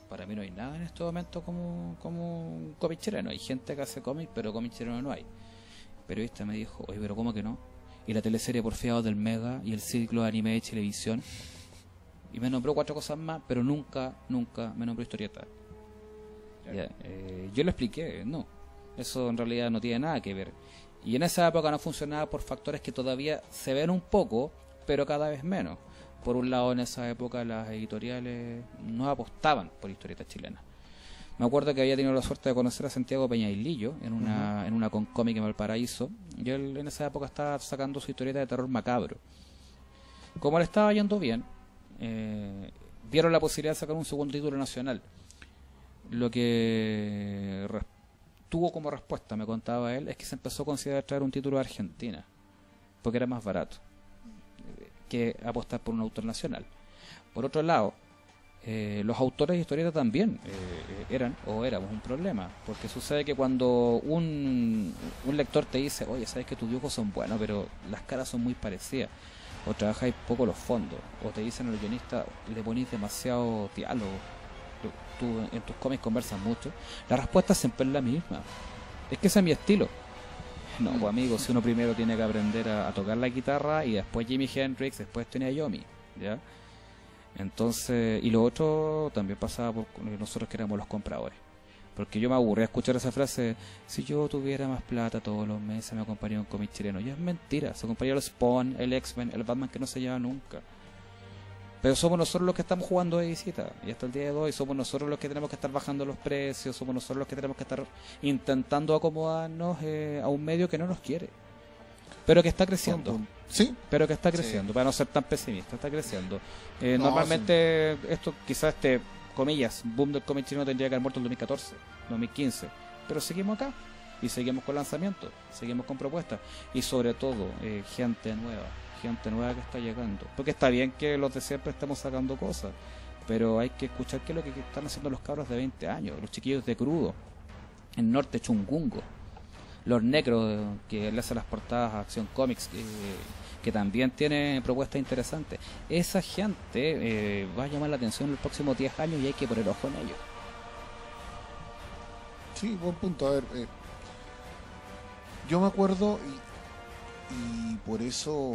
para mí no hay nada en este momento como un cómic chileno. Hay gente que hace cómic, pero cómic chileno no hay. El periodista me dijo, oye, pero ¿cómo que no? Y la teleserie Porfiados del Mega y el ciclo de anime de televisión. Y me nombró 4 cosas más, pero nunca me nombró historieta. Ya, yo le expliqué, no. Eso en realidad no tiene nada que ver. Y en esa época no funcionaba por factores que todavía se ven un poco, pero cada vez menos. Por un lado, en esa época las editoriales no apostaban por historietas chilenas. Me acuerdo que había tenido la suerte de conocer a Santiago Peñailillo en una Concómic en Valparaíso, y él en esa época estaba sacando su historieta de terror macabro. Como le estaba yendo bien, vieron la posibilidad de sacar un segundo título nacional. Lo que tuvo como respuesta, me contaba él, es que se empezó a considerar traer un título de Argentina, porque era más barato que apostar por un autor nacional. Por otro lado, los autores de historietas también éramos un problema, porque sucede que cuando un lector te dice, oye, sabes que tus dibujos son buenos, pero las caras son muy parecidas, o trabajáis poco los fondos, o te dicen al guionista, le ponís demasiado diálogo, tú en tus cómics conversas mucho, la respuesta siempre es la misma, es que ese es mi estilo. No, pues amigo, si uno primero tiene que aprender a tocar la guitarra y después Jimi Hendrix, después tenía Yomi, ¿ya? Entonces, y lo otro también pasaba por nosotros que éramos los compradores. Porque yo me aburría escuchar esa frase, si yo tuviera más plata todos los meses me compraría un cómic chileno. Y es mentira, se compraría el Spawn, el X-Men, el Batman que no se lleva nunca. Pero somos nosotros los que estamos jugando de visita. Y hasta el día de hoy somos nosotros los que tenemos que estar bajando los precios, somos nosotros los que tenemos que estar intentando acomodarnos a un medio que no nos quiere. Pero que está creciendo. Sí. Pero que está creciendo, para no ser tan pesimista, está creciendo. Normalmente esto, quizás comillas, boom del cómic chileno tendría que haber muerto en 2014, 2015. Pero seguimos acá. Y seguimos con lanzamientos, seguimos con propuestas. Y sobre todo, gente nueva que está llegando. Porque está bien que los de siempre estemos sacando cosas, pero hay que escuchar qué es lo que están haciendo los cabros de 20 años, los chiquillos de Crudo, en Norte Chungungo, los Necros que le hacen las portadas a Acción Comics, que también tienen propuestas interesantes. Esa gente va a llamar la atención en los próximos 10 años y hay que poner ojo en ellos. Sí, buen punto. A ver, yo me acuerdo y por eso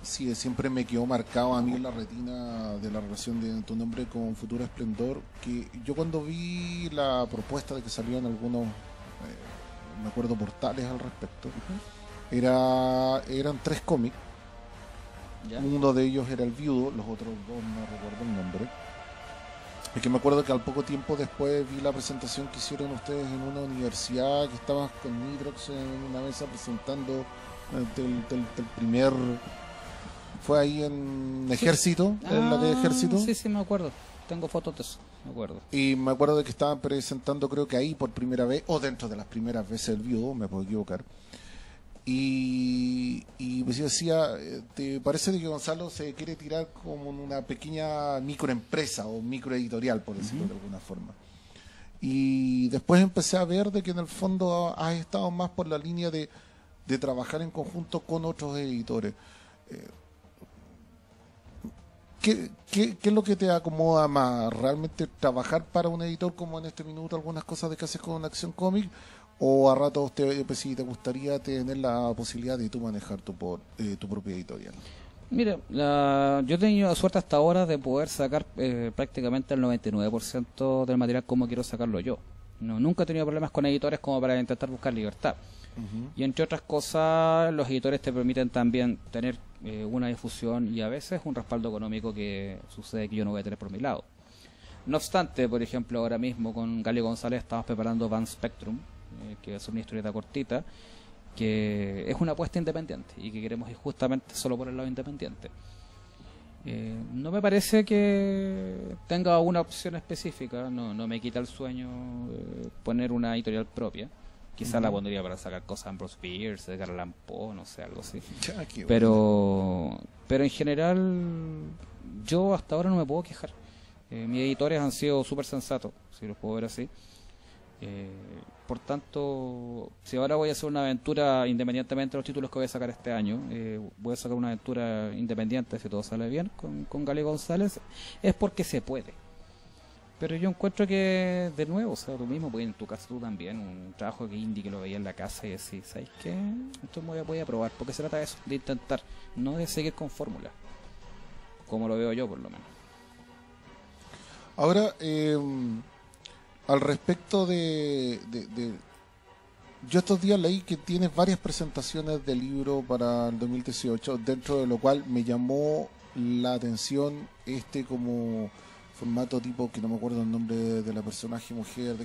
sí, siempre me quedó marcado a mí en la retina de la relación de Tu Nombre con Futuro Esplendor, que yo cuando vi la propuesta de que salían algunos, me acuerdo, portales al respecto, eran 3 cómics. ¿Ya? Uno de ellos era El Viudo, los otros 2 no recuerdo el nombre. Es que me acuerdo que al poco tiempo después vi la presentación que hicieron ustedes en una universidad, que estaban con Nitrox en una mesa presentando del primer... Fue ahí en Ejército, en la de Ejército. Sí, me acuerdo. Tengo fotos de eso, me acuerdo. Y me acuerdo de que estaban presentando, creo que ahí por primera vez, o dentro de las primeras veces, El Viudo, me puedo equivocar. Y pues yo decía, ¿te parece que Gonzalo se quiere tirar como una pequeña microempresa o microeditorial, por decirlo de alguna forma? Y después empecé a ver de que en el fondo has estado más por la línea de trabajar en conjunto con otros editores. ¿Qué es lo que te acomoda más? ¿Realmente trabajar para un editor como en este minuto algunas cosas de que haces con Acción Comic? ¿O a ratos pues, si te gustaría tener la posibilidad de tú manejar tu propia editorial? Mira, yo he tenido suerte hasta ahora de poder sacar prácticamente el 99% del material como quiero sacarlo yo. Nunca he tenido problemas con editores como para intentar buscar libertad. Y entre otras cosas, los editores te permiten también tener una difusión y a veces un respaldo económico que sucede que yo no voy a tener por mi lado. No obstante, por ejemplo, ahora mismo con Gali González estamos preparando Van Spectrum, que es una historieta cortita, que es una apuesta independiente y que queremos ir justamente solo por el lado independiente. No me parece que tenga una opción específica, no me quita el sueño poner una editorial propia. Quizás la pondría para sacar cosas de Ambrose Bierce, de Edgar Allan Poe, no sé, algo así. Pero en general, yo hasta ahora no me puedo quejar. Mis editores han sido súper sensatos, si los puedo ver así. Por tanto, si ahora voy a hacer una aventura independientemente de los títulos que voy a sacar este año, voy a sacar una aventura independiente, si todo sale bien, con Gali González, es porque se puede. Pero yo encuentro que, de nuevo, o sea, tú mismo, pues en tu caso tú también, un trabajo que indie que lo veía en la casa y decís, ¿sabes qué? Esto me voy a probar, porque se trata de eso, de intentar, no de seguir con fórmula, como lo veo yo por lo menos. Ahora, al respecto yo estos días leí que tienes varias presentaciones de libro para el 2018, dentro de lo cual me llamó la atención como formato tipo, que no me acuerdo el nombre de la personaje mujer,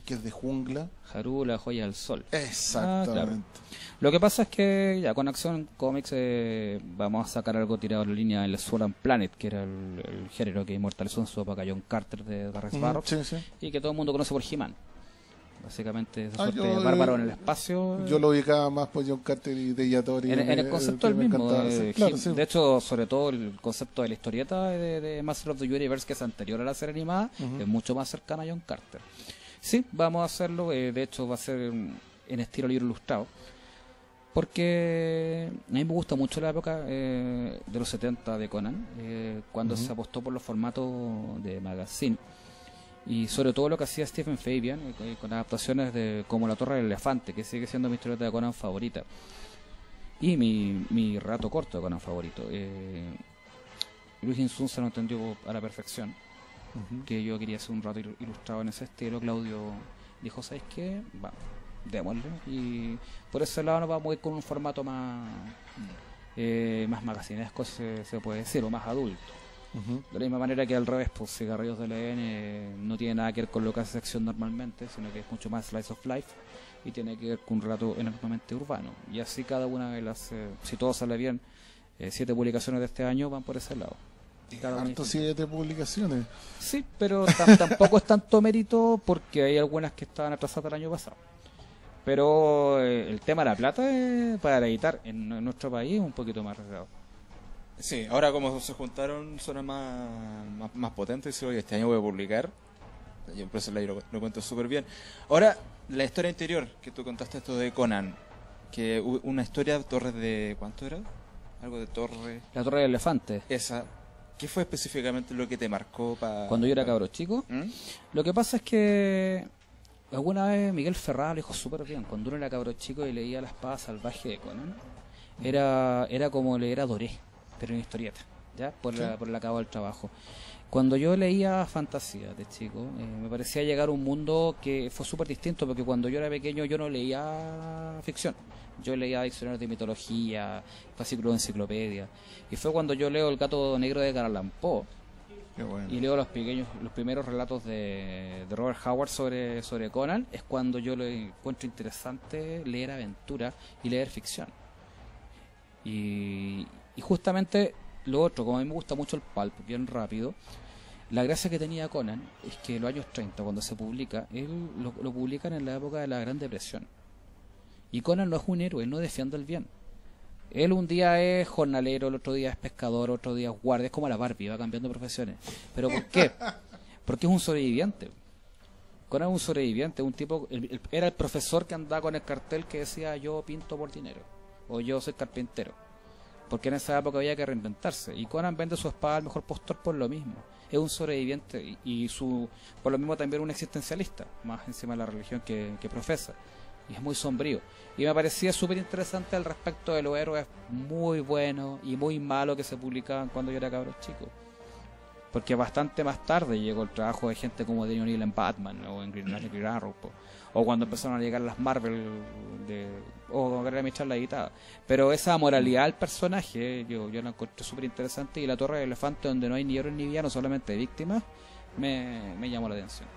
que es de jungla. Haru, la joya del sol. Exactamente. Claro. Lo que pasa es que ya con Action Comics vamos a sacar algo tirado en la línea del Sword and Planet, que era el género que inmortalizó en su época John Carter de Gareth Barrett, sí, sí. y que todo el mundo conoce por He-Man. Básicamente, esa suerte de bárbaro en el espacio. Yo lo ubicaba más por John Carter y de Yatori. En el concepto del mismo. Claro, sí. De hecho, sobre todo el concepto de la historieta de Master of the Universe, que es anterior a la serie animada, es mucho más cercana a John Carter. Sí, vamos a hacerlo. De hecho, va a ser en estilo libro ilustrado. Porque a mí me gusta mucho la época de los 70 de Conan, cuando se apostó por los formatos de magazine. Y sobre todo lo que hacía Stephen Fabian con adaptaciones como La Torre del Elefante, que sigue siendo mi historieta de Conan favorita. Y mi relato corto de Conan favorito. Luis Insun se lo entendió a la perfección, que yo quería hacer un relato ilustrado en ese estilo. Claudio dijo, ¿sabes qué? Vamos, démosle. Y por ese lado nos vamos a ir con un formato más magacinesco, se puede decir, o más adulto. De la misma manera que al revés, pues Cigarrillos de León no tiene nada que ver con lo que hace sección normalmente, sino que es mucho más slice of life y tiene que ver con un relato enormemente urbano. Y así cada una de las, si todo sale bien, 7 publicaciones de este año van por ese lado. Harto 7 publicaciones. Sí, pero tampoco es tanto mérito porque hay algunas que estaban atrasadas el año pasado. Pero el tema de la plata para editar en nuestro país es un poquito más arriesgado. Sí, ahora como se juntaron suena más potente. Y este año voy a publicar. Yo en Press Live lo cuento súper bien. Ahora, la historia anterior que tú contaste, esto de Conan, que una historia de Torres de... ¿Cuánto era? Algo de Torre... La Torre del Elefante. Esa. ¿Qué fue específicamente lo que te marcó para... Cuando yo era cabro chico? Lo que pasa es que alguna vez Miguel Ferrara lo dijo súper bien. Cuando uno era cabro chico y leía La Espada Salvaje de Conan, era como leer a Doré, pero en historieta, ¿ya? Por el acabo del trabajo. Cuando yo leía fantasía de chico, me parecía llegar a un mundo que fue súper distinto, porque cuando yo era pequeño yo no leía ficción. Yo leía diccionarios de mitología, fascículos de enciclopedia. Y fue cuando yo leo El Gato Negro de Edgar Allan Poe. Qué bueno. Y leo los primeros relatos de Robert Howard sobre Conan, es cuando yo lo encuentro interesante leer aventura y leer ficción. Y justamente lo otro, como a mí me gusta mucho el pulp, bien rápido, la gracia que tenía Conan es que en los años 30, cuando se publica, él lo publican en la época de la Gran Depresión. Y Conan no es un héroe, él no defiende el bien. Él un día es jornalero, el otro día es pescador, otro día es guardia, es como la Barbie, va cambiando profesiones. ¿Pero por qué? Porque es un sobreviviente. Conan es un sobreviviente, un tipo, era el profesor que andaba con el cartel que decía yo pinto por dinero, o yo soy carpintero. porque en esa época había que reinventarse, y Conan vende su espada al mejor postor por lo mismo. Es un sobreviviente y por lo mismo también un existencialista, más encima de la religión que profesa, y es muy sombrío. Y me parecía súper interesante al respecto de los héroes muy buenos y muy malos que se publicaban cuando yo era cabro chico. Porque bastante más tarde llegó el trabajo de gente como Daniel O'Neill en Batman o en Green Arrow, o cuando empezaron a llegar las Marvel o Guerra Mitchell la editada. Pero esa moralidad del personaje yo la encontré súper interesante, y la Torre del Elefante, donde no hay ni héroes ni villanos, solamente víctimas, me llamó la atención.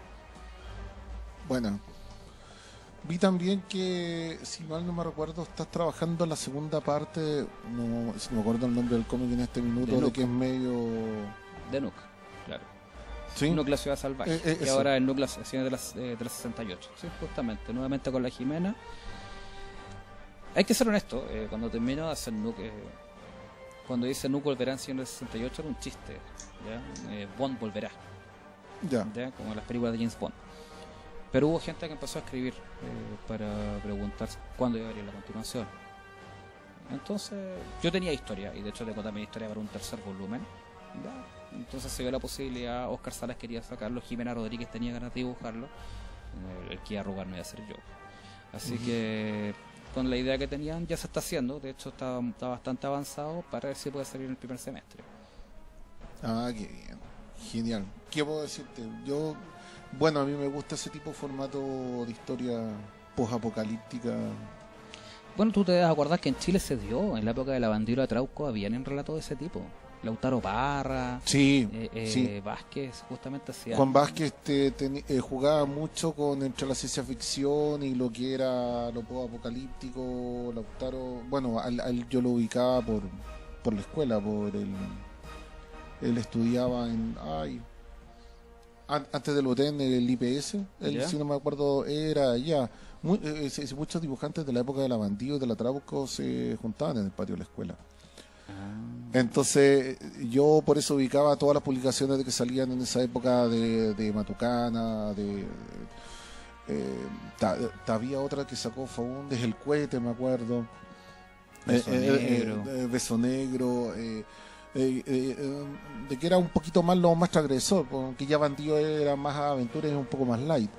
Bueno, vi también que, si mal no me recuerdo, estás trabajando en la segunda parte, no me acuerdo el nombre del cómic en este minuto, de que es medio... De Nuke, claro. ¿Sí? Núcleo Ciudad Salvaje, que eso. ahora es el núcleo de las 68. Sí, justamente, nuevamente con la Jimena. Hay que ser honesto, cuando termino de hacer Nuke, cuando dice Nuke volverá en 68 era un chiste, ¿ya? Bond volverá, Ya. ¿ya? Como en las películas de James Bond. Pero hubo gente que empezó a escribir para preguntar cuándo iba a venir la continuación. Entonces, yo tenía historia, y de hecho tengo también historia para un tercer volumen. ¿Ya? Entonces se dio la posibilidad, Oscar Salas quería sacarlo, Jimena Rodríguez tenía ganas de dibujarlo, el que iba a robar no iba a ser yo. Así que con la idea que tenían ya se está haciendo, de hecho está bastante avanzado, para ver si puede salir en el primer semestre. Ah, qué bien. Genial. ¿Qué puedo decirte? Bueno, a mí me gusta ese tipo de formato de historia post-apocalíptica. Bueno, tú te debes acordar que en Chile se dio, en la época de la Bandera de Trauco, habían en relatos de ese tipo. Lautaro Parra, Sí, sí. Vázquez, justamente hacía... Juan Vázquez jugaba mucho entre la ciencia ficción y lo que era lo post-apocalíptico. Lautaro, bueno, yo lo ubicaba por la escuela, él estudiaba antes del UTN, el IPS, ¿Ya? si no me acuerdo, era ya. Muchos dibujantes de la época de la Bandido y de la Trauco se juntaban en el patio de la escuela. Entonces yo por eso ubicaba todas las publicaciones de que salían en esa época de Matucana, había otra que sacó Faúndez, El Cohete, me acuerdo, Beso Negro, de que era un poquito más lo más transgresor, porque ya Bandido era más aventura y un poco más light,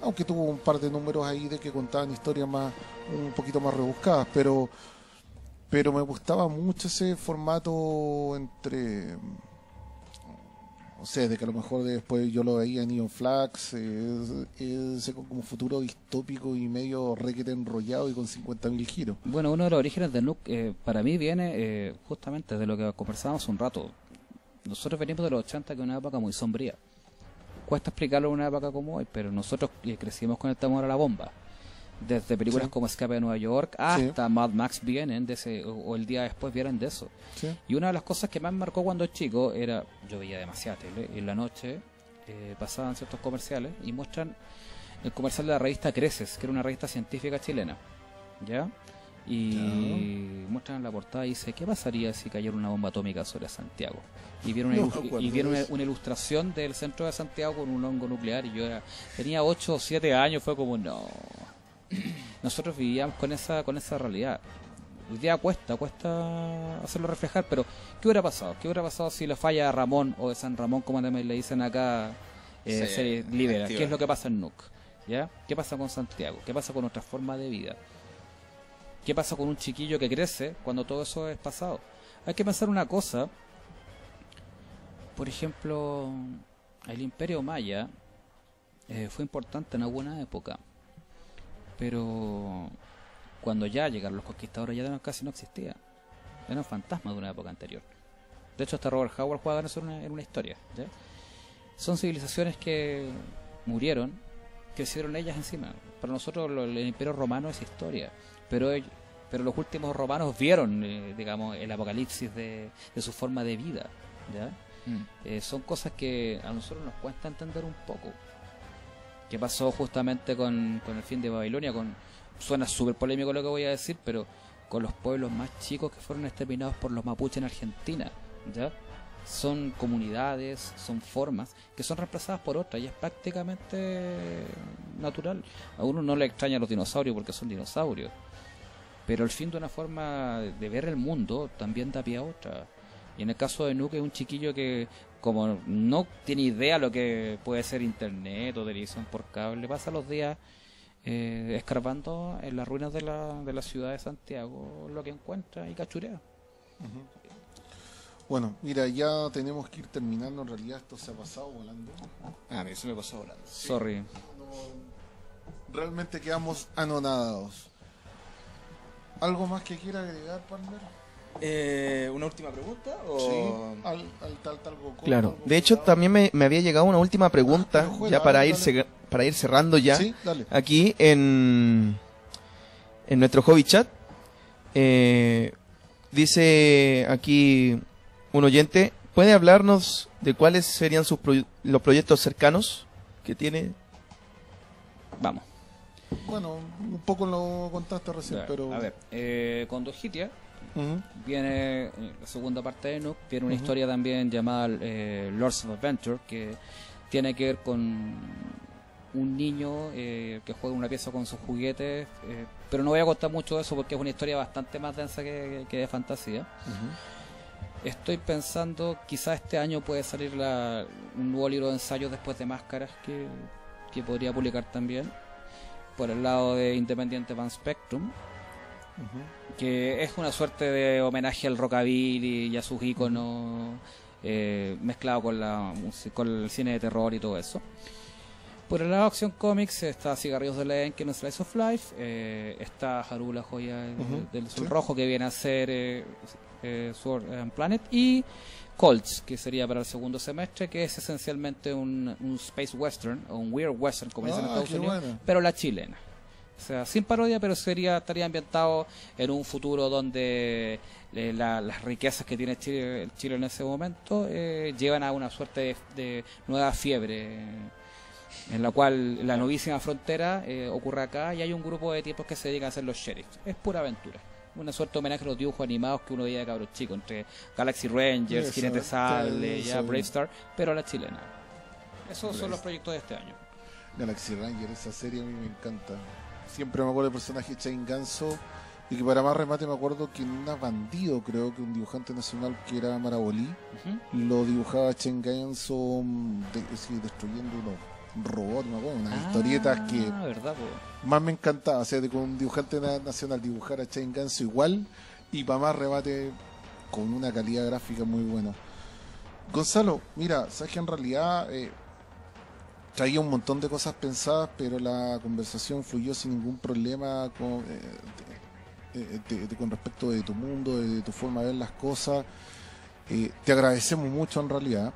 aunque tuvo un par de números ahí de que contaban historias un poquito más rebuscadas, pero me gustaba mucho ese formato entre, no sé, de que a lo mejor después yo lo veía en Ion Flax, ese como futuro distópico y medio requete enrollado y con 50.000 giros. Bueno, uno de los orígenes de Nuke para mí viene justamente de lo que conversábamos un rato. Nosotros venimos de los 80, que es una época muy sombría. Cuesta explicarlo en una época como hoy, pero nosotros crecimos con el temor a la bomba. Desde películas como Escape de Nueva York hasta Mad Max vienen o el día después vienen de eso. Sí. Y una de las cosas que más me marcó cuando chico era, yo veía demasiada tele, y en la noche pasaban ciertos comerciales y muestran el comercial de la revista Creces, que era una revista científica chilena, ¿ya? Y muestran en la portada y dice, ¿qué pasaría si cayera una bomba atómica sobre Santiago? Y vieron una ilustración del centro de Santiago con un hongo nuclear, y yo tenía 8 o 7 años, fue como, no. Nosotros vivíamos con esa realidad. Hoy día cuesta hacerlo reflejar, pero ¿qué hubiera pasado? ¿Qué hubiera pasado si la falla de Ramón o de San Ramón, como también le dicen acá, se libera? activa. ¿Qué es lo que pasa en Nuke? ¿Ya? ¿Qué pasa con Santiago? ¿Qué pasa con nuestra forma de vida? ¿Qué pasa con un chiquillo que crece cuando todo eso es pasado? Hay que pensar una cosa. Por ejemplo, el Imperio Maya fue importante en alguna época, pero cuando ya llegaron los conquistadores ya casi no existía. Era un fantasma de una época anterior. De hecho, hasta Robert Howard juega en eso en una historia, ¿ya? Son civilizaciones que murieron, crecieron ellas encima. Para nosotros el Imperio Romano es historia, pero los últimos romanos vieron, digamos, el apocalipsis de su forma de vida, ¿ya? Son cosas que a nosotros nos cuesta entender un poco. ¿Qué pasó justamente con el fin de Babilonia? Suena súper polémico lo que voy a decir, pero con los pueblos más chicos que fueron exterminados por los mapuches en Argentina, ¿ya? Son comunidades, son formas que son reemplazadas por otras, y es prácticamente natural. A uno no le extraña los dinosaurios porque son dinosaurios, pero el fin de una forma de ver el mundo también da pie a otra. Y en el caso de Nuke es un chiquillo que, como no tiene idea lo que puede ser internet o televisión por cable, pasa los días escarbando en las ruinas de la ciudad de Santiago lo que encuentra y cachurea. Bueno, mira, ya tenemos que ir terminando. En realidad esto se ha pasado volando. A mí se me pasó volando. Sorry. Realmente quedamos anonadados. ¿Algo más que quiera agregar, partner? ¿Una última pregunta? ¿O... Sí, algo corto, Claro. algo De hecho, pegado. también me había llegado una última pregunta, pero juega, ya para dale. para ir cerrando ya. Sí, dale. Aquí en nuestro hobby chat. Dice aquí un oyente, ¿puede hablarnos de cuáles serían los proyectos cercanos que tiene? Vamos. Bueno, un poco lo contaste recién, pero... A ver, con Dojitia Ujú. viene la segunda parte de Nuke, viene una historia también llamada Lords of Adventure, que tiene que ver con un niño que juega una pieza con sus juguetes, pero no voy a contar mucho de eso porque es una historia bastante más densa que de fantasía. Estoy pensando, quizás este año puede salir un nuevo libro de ensayos después de Máscaras que podría publicar también, por el lado de Independiente Van Spectrum, que es una suerte de homenaje al rockabilly y a sus íconos, mezclado con el cine de terror y todo eso. Por el lado de Acción Comics está Cigarrillos de Len, que no es Slice of Life, está Haru, la joya del Sol Rojo, que viene a ser Sword and Planet, y Colts, que sería para el segundo semestre, que es esencialmente un space western, o un weird western, como dicen en Estados qué Unidos, buena. pero la chilena. O sea, sin parodia, pero estaría ambientado en un futuro donde las riquezas que tiene Chile en ese momento llevan a una suerte de nueva fiebre, en la cual la novísima frontera ocurre acá y hay un grupo de tipos que se dedican a ser los sheriffs. Es pura aventura. Una suerte de homenaje a los dibujos animados que uno veía de cabros chicos, entre Galaxy Rangers, Eso, Jinete Sable, ya eso. Brave Star, pero a la chilena. Esos son Brave los Star. proyectos de este año. Galaxy Ranger, esa serie a mí me encanta. Siempre me acuerdo del personaje Chain Ganso. Y que para más remate me acuerdo que en una bandido, creo que un dibujante nacional que era Marabolí, lo dibujaba Chain Ganso destruyendo unos robots, me acuerdo, unas historietas que verdad, po. más me encantaba. O sea, de que un dibujante nacional dibujara Chain Ganso igual, y para más remate con una calidad gráfica muy buena. Gonzalo, mira, sabes que en realidad traía un montón de cosas pensadas, pero la conversación fluyó sin ningún problema con respecto de tu mundo, de tu forma de ver las cosas. Te agradecemos mucho en realidad.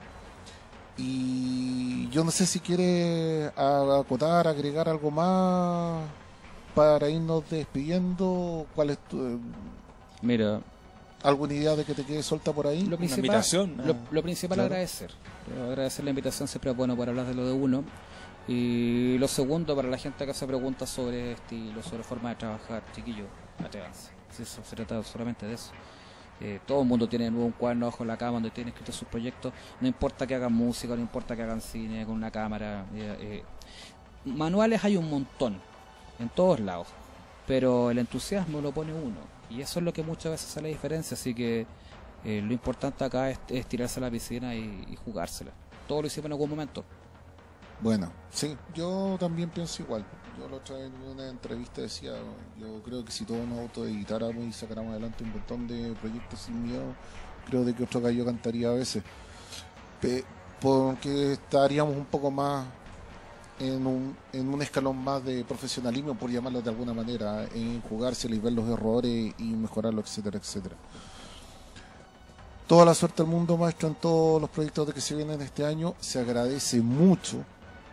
Y yo no sé si quieres acotar, agregar algo más para irnos despidiendo. ¿Cuál es Mira, alguna idea de que te quede suelta por ahí? lo principal, invitación. lo principal Claro. agradecer. Agradecer la invitación siempre es bueno para hablar de lo de uno. Y lo segundo, para la gente que se pregunta sobre estilo, sobre forma de trabajar, chiquillo, atrévanse. Si eso se trata solamente de eso. Todo el mundo tiene de nuevo un cuaderno bajo la cama donde tiene escritos sus proyectos. No importa que hagan música, no importa que hagan cine con una cámara. Manuales hay un montón, en todos lados. Pero el entusiasmo lo pone uno. Y eso es lo que muchas veces hace la diferencia. Así que lo importante acá es tirarse a la piscina y jugársela. Todo lo hicimos en algún momento. Bueno, sí, yo también pienso igual. Yo la otra vez en una entrevista decía, yo creo que si todos nos autoeditáramos y sacáramos adelante un montón de proyectos sin miedo, creo de que otro gallo cantaría a veces. Porque estaríamos un poco más en un escalón más de profesionalismo, por llamarlo de alguna manera, en jugárselo y ver los errores y mejorarlo, etcétera, etcétera. Toda la suerte del mundo, maestro, en todos los proyectos de que se vienen este año. Se agradece mucho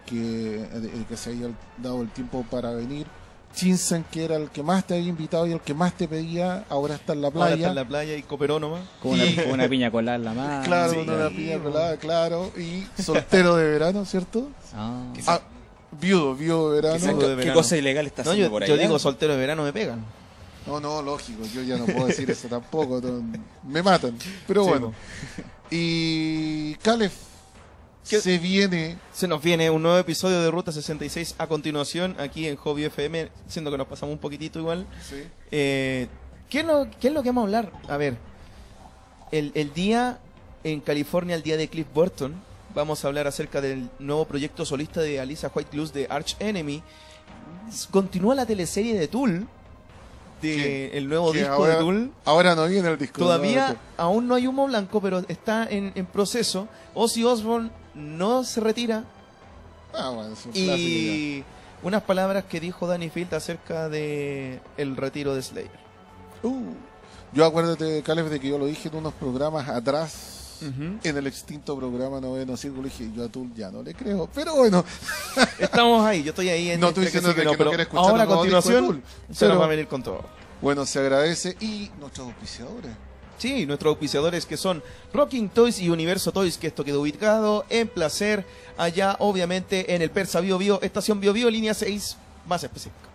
que se haya dado el tiempo para venir. Chinsen, que era el que más te había invitado y el que más te pedía, ahora está en la playa. Ahora está en la playa y cooperó nomás. Con una piña colada en la mano. Claro, Sí, con una sí, piña colada, claro. Y soltero de verano, ¿cierto? Ah. Ah, viudo de verano. Quizás ¿Qué, de qué verano. cosa ilegal está No, haciendo yo, por ahí? yo digo soltero de verano me pegan. No, lógico, yo ya no puedo decir eso tampoco. Me matan. Pero Sí, bueno. Y Calef, ¿Qué? se nos viene un nuevo episodio de Ruta 66 a continuación aquí en Hobby FM, siendo que nos pasamos un poquitito igual. Sí. ¿Qué es lo que vamos a hablar? A ver, el día en California, el día de Cliff Burton, vamos a hablar acerca del nuevo proyecto solista de Alisa White-Loose de Arch Enemy. Continúa la teleserie de Tool, el nuevo disco de Tool. Ahora no viene el disco. Todavía aún no hay humo blanco, pero está en proceso. Ozzy Osbourne no se retira. Bueno, es un Y clásico unas palabras que dijo Danny Field acerca de el retiro de Slayer. ya. Yo acuérdate, Caleb, de que yo lo dije en unos programas atrás. En el extinto programa Noveno Círculo dije, yo a Tool ya no le creo, pero bueno. Estamos ahí, yo estoy ahí en No estoy entre diciendo sí que no pero quiere escuchar ahora a el nuevo disco de continuación Tool, se nos pero- va a venir con todo. Bueno, se agradece. Y nuestros auspiciadores. Sí, nuestros auspiciadores que son Rocking Toys y Universo Toys, que esto queda ubicado en Placer, allá obviamente en el Persa Bio Bio, estación Bio Bio, línea 6, más específica.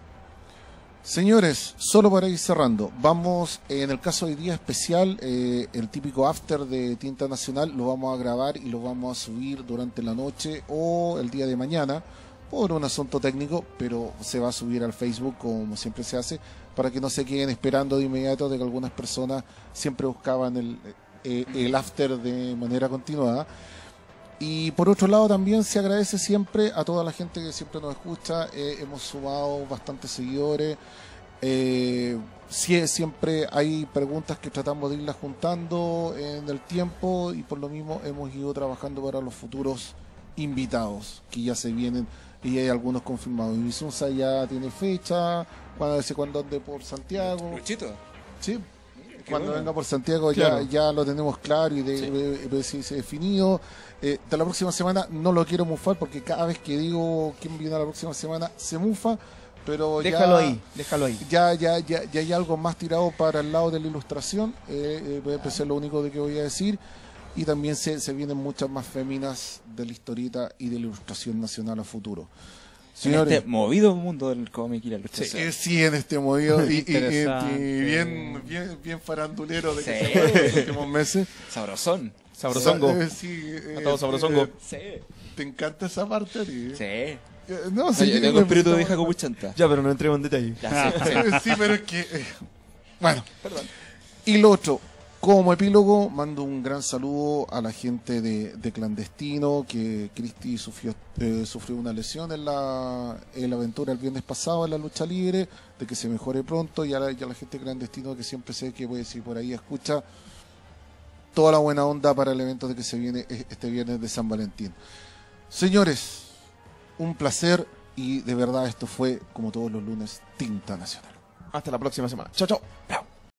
Señores, solo para ir cerrando, vamos, en el caso de hoy día especial, el típico after de Tinta Nacional lo vamos a grabar y lo vamos a subir durante la noche o el día de mañana por un asunto técnico, pero se va a subir al Facebook como siempre se hace, para que no se queden esperando de inmediato, de que algunas personas siempre buscaban el after de manera continuada. Y por otro lado también se agradece siempre a toda la gente que siempre nos escucha. Hemos sumado bastantes seguidores. Siempre hay preguntas que tratamos de irlas juntando en el tiempo, y por lo mismo hemos ido trabajando para los futuros invitados que ya se vienen, y hay algunos confirmados. Ibisunza ya tiene fecha, cuando ande por Santiago. Luchito. Sí. Qué Cuando bueno. venga por Santiago Claro. ya lo tenemos claro y se definido. De la próxima semana no lo quiero mufar, porque cada vez que digo quién viene la próxima semana se mufa, pero Déjalo ahí, déjalo ahí. ya hay algo más tirado para el lado de la ilustración. Eso es lo único de que voy a decir. Y también se vienen muchas más féminas de la historieta y de la ilustración nacional a futuro. En Señores, este movido mundo del cómic y la lucha. sí, en este movido y Interesante. bien farandulero de que Sí. se fue en los últimos meses. Sabrosón. Sabrosongo. Sí, A todos sabrosongo. Sí. ¿Te encanta esa parte a ti? Sí. No, Yo tengo me espíritu de gustaba. vieja copuchanta. Ya, pero no entremos en detalle. Ya sé. Sí, pero es que... bueno, y lo otro, como epílogo, mando un gran saludo a la gente de Clandestino, que Cristi sufrió una lesión en la aventura el viernes pasado en la lucha libre, de que se mejore pronto, y a la gente de Clandestino, que siempre sé que puede decir por ahí, escucha toda la buena onda para el evento de que se viene este viernes de San Valentín. Señores, un placer, y de verdad esto fue, como todos los lunes, Tinta Nacional. Hasta la próxima semana. Chao, chao.